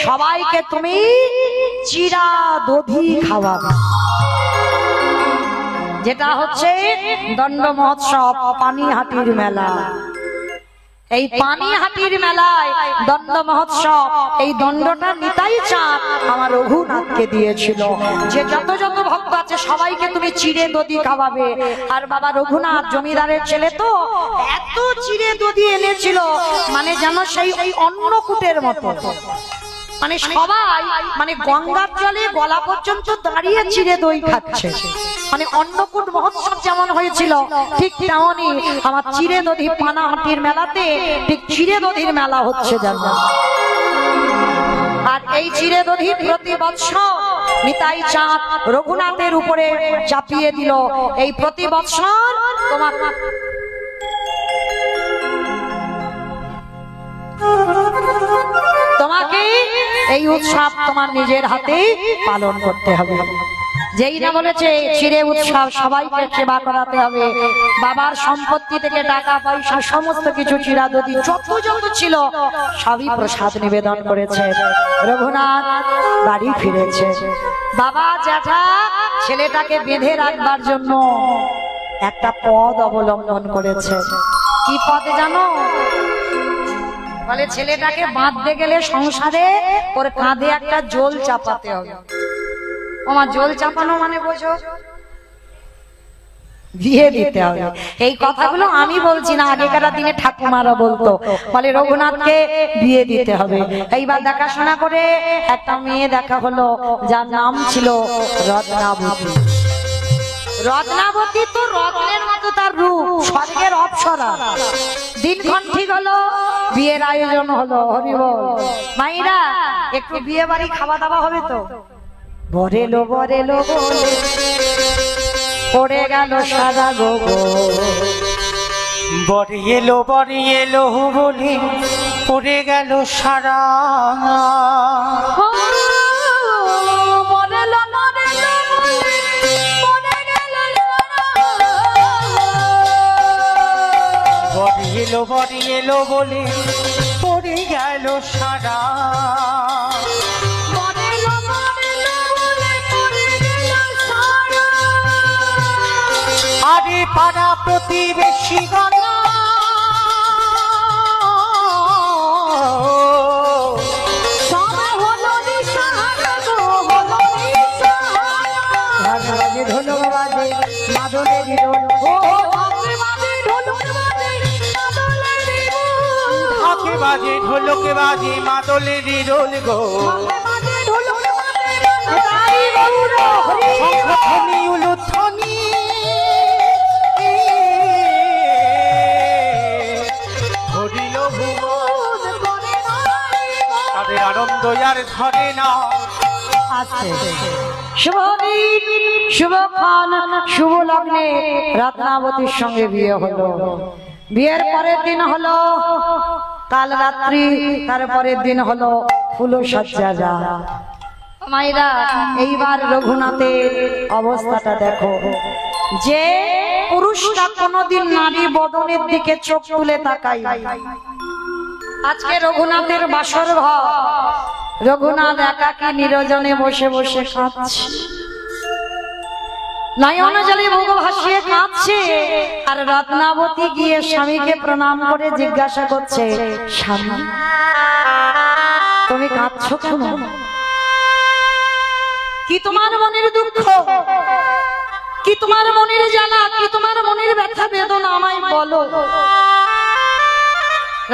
সবাইকে তুমি চিরা দধি খাওয়াবে। যেটা হচ্ছে দণ্ড মহোৎসব, পানিহাটির মেলা। এই পানিহাটির মেলায় দণ্ড মহোৎসব, এই দণ্ডটা নিতাই চাঁদ আমার রঘুনাথকে দিয়েছিল, যে যত যত ভক্ত আছে সবাইকে তুমি চিড়ে দধি খাওয়াবে। আর বাবা রঘুনাথ জমিদারের ছেলে তো, এত চিড়ে দধি এনেছিল মানে যেন সেই ওই অন্নকূটের মতো। মানে সবাই মানে গঙ্গার জলে গলা পর্যন্ত দাঁড়িয়ে চিড়ে দই খাচ্ছে। মানে অন্নকূট মহোৎসব যেমন হয়েছিল ঠিক তেমনই আমার চিড়ে দধি পানাহাটির মেলাতে ঠিক চিড়ে দধির মেলা হচ্ছে যেন। আর এই চিড়ে দধি প্রতি বৎসর নিতাই চাঁদ রঘুনাথের উপরে চাপিয়ে দিল। এই প্রতি বৎসর তোমার তোমাকে এই উৎসব তোমার নিজের হাতে পালন করতে হবে। যেই না বলেছে চিড়ে উৎসব, সবাইকে সেবা করাতে হবে। বাবার সম্পত্তি থেকে টাকা পয়সা সমস্ত কিছু চিড়া দধি যত যত ছিল সবই প্রসাদ নিবেদন করেছে। রঘুনাথ বাড়ি ফিরেছে। বাবা জ্যাঠা ছেলেটাকে বেঁধে রাখবার জন্য একটা পদ অবলম্বন করেছে। কি পদ জানো? বলে ছেলেটাকে বাঁধতে গেলে সংসারে ওর কাঁধে একটা জল চাপাতে হবে। আমার জল চাপানো মানে বোঝো, বিয়ে দিতে হবে। এই কথাগুলো আমি বলছি না, আগেকার দিনে ঠাকুমারা বলতো। বলে রঘুনাথকে বিয়ে দিতে হবে। এইবার দেখাশোনা করে একটা মেয়ে দেখা হলো, যার নাম ছিল রত্নাবতী। রত্নাবতী তো রত্নের মতো তার রূপ, স্বর্গের অপ্সরা। দিনক্ষণ ঠিক হলো, বিয়ের আয়োজন হলো। হরি বল। মাইরা একটু বিয়ে বাড়ি খাওয়া দাওয়া হবে তো। বরেলো বরেলো বলে পড়ে গেল সাদা গোগো। বরে এলো বলে পড়ে গেল সারা। বরে এলো বলে পড়ে গেল সারা। আরে পাড়া প্রতিবেশী গণা বাজে ঢোলকে বাজে মাদলেরই রোল গো। শঙ্খধ্বনি উলুধ্বনি ধরিল ভুবন, তাদের আনন্দ আর ধরে না। আসছে শুভ দিন, শুভক্ষণ, শুভ লগ্নে রত্নাবতীর সঙ্গে বিয়ে হলো। বিয়ের পরের দিন হলো কাল রাত্রি, তারপরের দিন হলো ফুলসজ্জা রাত। মায়েরা, এইবার রঘুনাথের অবস্থাটা দেখো। যে পুরুষটা কোনোদিন নারী বদনের দিকে চোখ তুলে তাকাই, আজকে রঘুনাথের বাসর ঘর, রঘুনাথ একাকী নিরজনে বসে বসে কাঁদছে, নয়ন জলে মুখ ভাসিয়ে কাঁদছে। আর রত্নাবতী গিয়ে স্বামীকে প্রণাম করে জিজ্ঞাসা করছে, স্বামী তুমি কাঁদছো কেন? কি তোমার মনের দুঃখ, কি তোমার মনের জ্বালা, কি তোমার মনের ব্যথা বেদনা আমায় বলো।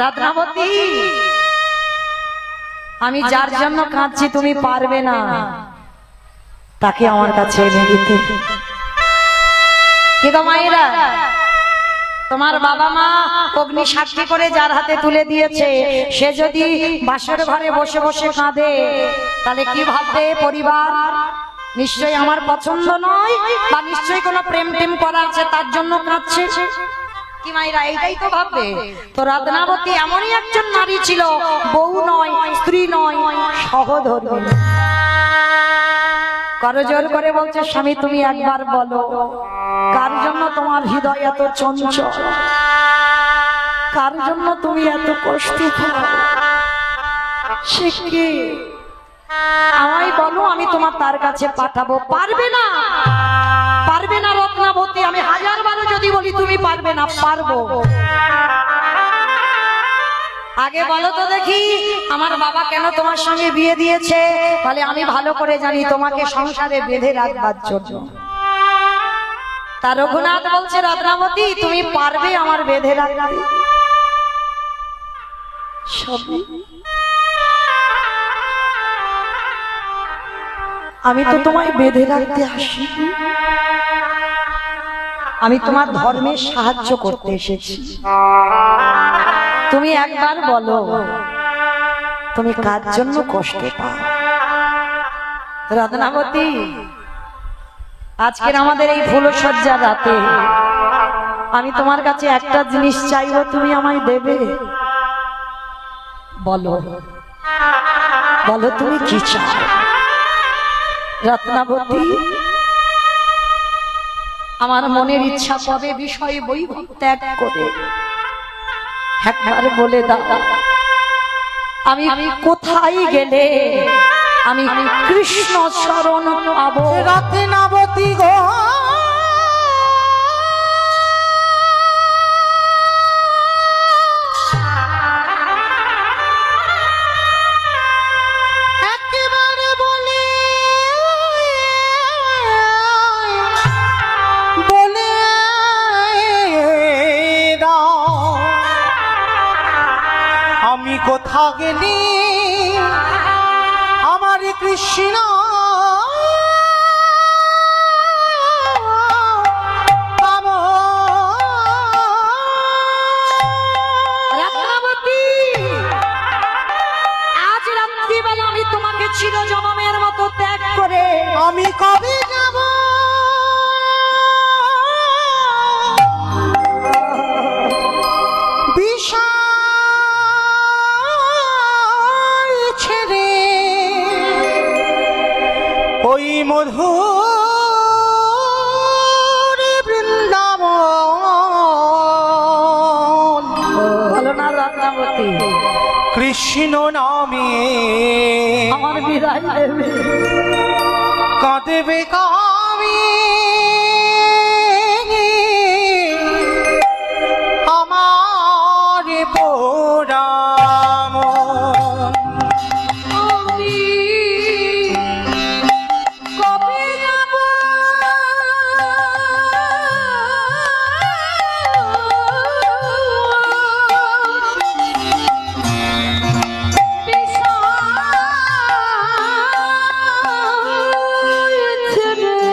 রত্নাবতী, আমি যার জন্য কাঁদছি তুমি পারবে না তাকে আমার কাছে এনে দিতে। কি গো মায়েরা, তোমার বাবা মা অগ্নি সাক্ষী করে যার হাতে তুলে দিয়েছে, সে যদি বাসর ঘরে বসে বসে কাঁদে তাহলে কি ভাববে পরিবার? নিশ্চয়ই আমার পছন্দ নয়, বা নিশ্চয়ই কোনো প্রেম টেম করা আছে তার জন্য কাঁদছে। কি মায়েরা, এইটাই তো ভাববে। তো রত্নাবতী এমনই একজন নারী ছিল, বউ নয়, স্ত্রী নয়, সহধর্মিণী। করজোর করে বলছে, স্বামী তুমি একবার বলো, কার জন্য তোমার হৃদয় এত চঞ্চল, কার জন্য তুমি এত কষ্ট পাও, সে কে? আমায় বলো, আমি তোমার তার কাছে পাঠাবো। পারবে না, পারবে না রত্নাবতী, আমি হাজার বারো যদি বলি তুমি পারবে না। পারবো। আগে বলো তো দেখি, আমার বাবা কেন তোমার সঙ্গে বিয়ে দিয়েছে? বলে, আমি ভালো করে জানি তোমাকে সংসারে বেঁধে রাখবার জন্য। তার রঘুনাথ বলছে, রত্নাবতী তুমি পারবে আমার বেঁধে রাখতে? আমি তো তোমায় বেঁধে রাখতে আসি, আমি তোমার ধর্মের সাহায্য করতে এসেছি। তুমি একবার বলো, তুমি কার জন্য কষ্ট পাও? রত্নাবতী, আজকের আমাদের এই ফুলসজ্জা রাতে আমি তোমার কাছে একটা জিনিস চাইবো, তুমি আমায় দেবে? বলো, বলো তুমি কি চাও? রত্নাবতী, আমার মনের ইচ্ছা কবে বিষয় বৈভব ত্যাগ করে একবার বলে দাও, আমি কোথায় গেলে আমি কৃষ্ণ শরণ পাবো? রত্নাবতী গো, একেবারে বলে বলে দাও, আমি কোথা গেলি আমার কৃষ্ণ পাবো? রত্নাবতী, আজ রাত্রিবেলা আমি তোমাকে চিরজনমের মতো ত্যাগ করে আমি কবে যাব বিষয় ছেড়ে ওই মধুর বৃন্দাবন? বলো না রত্নাবতী, কৃষ্ণ নামে আমার বিদায় দেবে? কাঁদবে কামি আমার পোড়াম। কবে যাব বিষয় ছেড়ে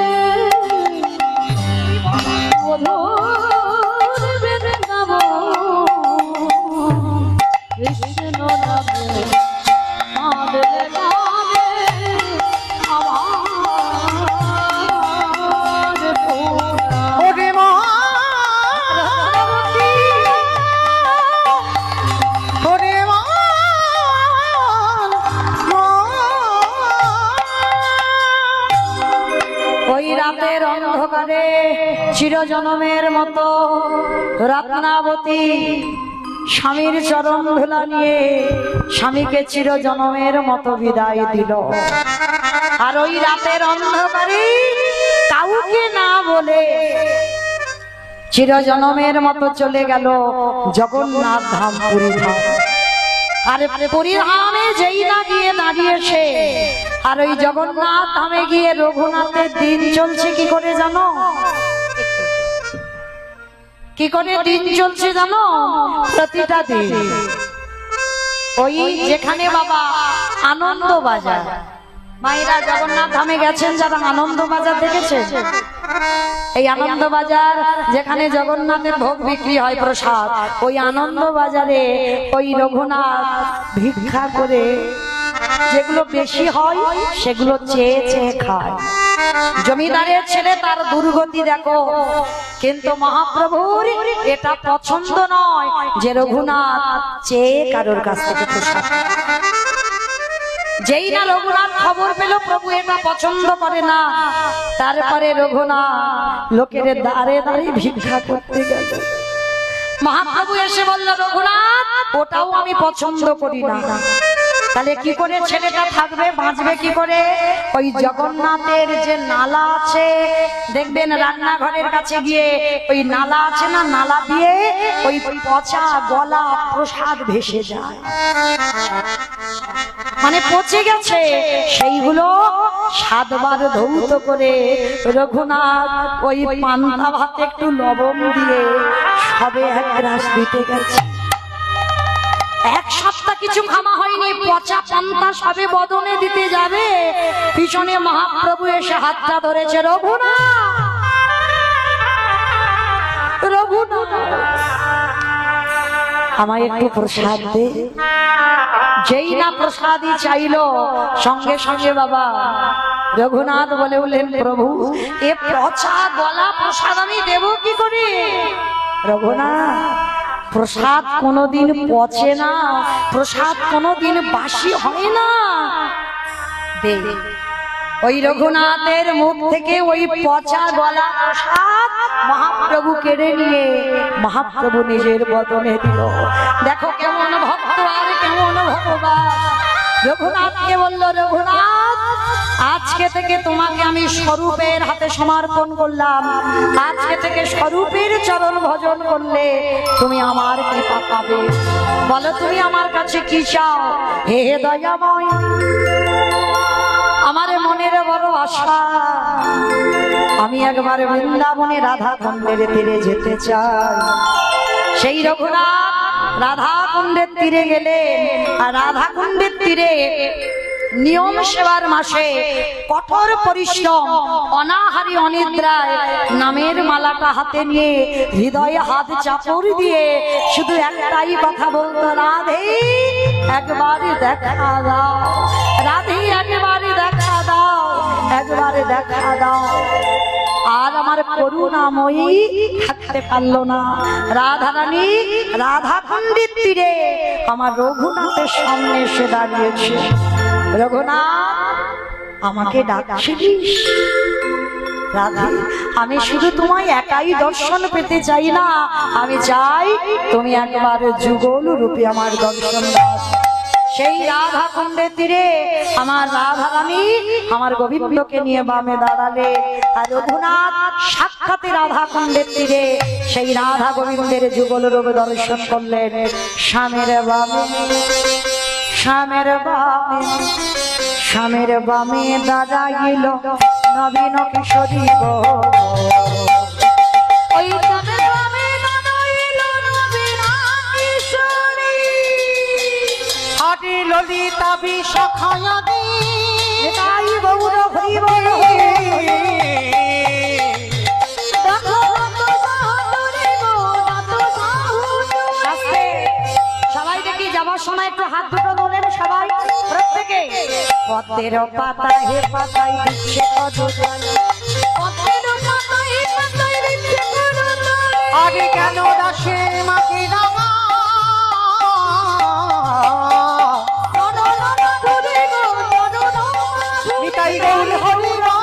রাতের অন্ধকারে চিরজনমের মতো রত্নাবতী স্বামীর চরণ ধুলা নিয়ে স্বামীকে চিরজনমের মতো বিদায় দিল। আর ওই রাতের অন্ধকারে কাউকে না বলে চিরজনমের মতো চলে গেল জগন্নাথ ধাম, পুরী ধাম। আর পুরী ধামে যেই না গিয়ে দাঁড়িয়েছে, আর ওই জগন্নাথ ধামে গিয়ে রঘুনাথের দিন চলছে কি করে জানো? কি করে দিন চলছে জানো? প্রতিটা দিন ওই যেখানে বাবা আনন্দ বাজার, মায়েরা জগন্নাথ ধামে গেছেন যারা, আনন্দ বাজার দেখেছেন? এই আনন্দ বাজার যেখানে জগন্নাথের ভোগ বিক্রি হয়, প্রসাদ, ওই আনন্দ বাজারে ওই রঘুনাথ ভিক্ষা করে যেগুলো বেশি হয় সেগুলো চেয়ে চেয়ে খায়। জমিদারের ছেলে, তার দুর্গতি দেখো। কিন্তু মহাপ্রভুর এটা পছন্দ নয় যে রঘুনাথ চেয়ে কারোর কাছ থেকে প্রসাদ। যেই না রঘুনাথ খবর পেল প্রভু এটা পছন্দ করে না, তারপরে রঘুনাথ লোকের দ্বারে দ্বারে ভিক্ষা করতে গেল। মহাপ্রভু এসে বলল, রঘুনাথ ওটাও আমি পছন্দ করি না। তাহলে কি করে ছেলেটা থাকবে, বাঁচবে কি করে? ওই জগন্নাথের যে নালা আছে দেখবেন, রান্নাঘরের কাছে গিয়ে ওই নালা আছে না, নালা দিয়ে ওই পচা গলা প্রসাদ ভেসে যায়, মানে পচে গেছে, সেইগুলো 7 বার ধৌত করে রঘুনাথ ওই পান্তা ভাতে একটু লবণ দিয়ে সবে এক গ্রাস দিতে গেছে। 1 সপ্তাহ কিছু খাওয়া হয়নি, পচা পান্তা সবে বদনে দিতে যাবে, পিছনে মহাপ্রভু এসে হাতটা ধরেছে, রঘুনাথ, রঘুনাথ আমায় একটু প্রসাদ দে। যেই না প্রসাদই চাইলো, সঙ্গে সঙ্গে বাবা রঘুনাথ বলে উঠলেন, প্রভু এ পচা গলা প্রসাদ আমি দেব কি করে? রঘুনাথ, প্রসাদ কোনোদিন পচে না, প্রসাদ কোনোদিন বাসি হয় না। দে। ওই রঘুনাথের মুখ থেকে ওই পচা গলা প্রসাদ মহাপ্রভু কেড়ে নিয়ে মহাপ্রভু নিজের বদনে দিল। দেখো কেমন ভক্ত আর কেমন ভগবান। রঘুনাথকে বলল, রঘুনাথ আজকে থেকে তোমাকে আমি স্বরূপের হাতে সমর্পণ করলাম। আজকে থেকে স্বরূপের চরণ ভজন করলে তুমি আমার কৃপা পাবে। বলো তুমি আমার কাছে কি চাও? হে দয়াময়, আমার মনের বড় আশা, আমি একবার বৃন্দাবনে রাধা কুণ্ডের তীরে যেতে চাই। সেই রঘুনাথ রাধা কুণ্ডের তীরে গেলেন। আর রাধা কুণ্ডের তীরে নিয়ম সেবার মাসে কঠোর পরিশ্রম, অনাহারি অনিদ্রায় নামের মালাটা হাতে নিয়ে হৃদয়ে হাত চাপড় দিয়ে শুধু একটাই কথা বলতো, রাধে একবারই দেখা দাও, রাধে একবারই দেখা দাও, একবারে দেখা দাও। আর আমার করুণাময়ী থাকতে পারলো না। রাধারানী রাধা কুণ্ডের তীরে আমার রঘুনাথের সামনে এসে দাঁড়িয়েছে। রঘুনাথ আমাকে ডাকছিলিস? রাধা, আমি শুধু তোমায় একাই দর্শন পেতে চাই না, আমি চাই তুমি একবার যুগল রূপে আমার দর্শন দাও। সেই রাধা কুণ্ডের তীরে আমার রাধারানী আমার গোবিন্দকে নিয়ে বামে দাঁড়ালে। আর রঘুনাথ সাক্ষাতে রাধা কুণ্ডের তীরে সেই রাধা গোবিন্দের যুগল রূপে দর্শন করলেন। স্বামীর বামে, স্বামীর বামে, স্বামীর বামে দাঁড়াইল নবীন কিশোরী গো। ওই স্বামীর বামে দাঁড়াইল নবীন কিশোরী, হরি ললিতা বিশাখায়াদি তাই গৌর হরি বল। সবাই দেখি যাবার সময় একটু হাত দুটো তোলেন সবাই, প্রত্যেকে। পদ্মের পাতা হে পাতায় দিচ্ছে কদুতলা, পদ্মের পাতায় হে পাতায় দিচ্ছে কদুতলা। আগে কেন দাসের মাকে রাঙা, নিতাই গৌর হরি রাম।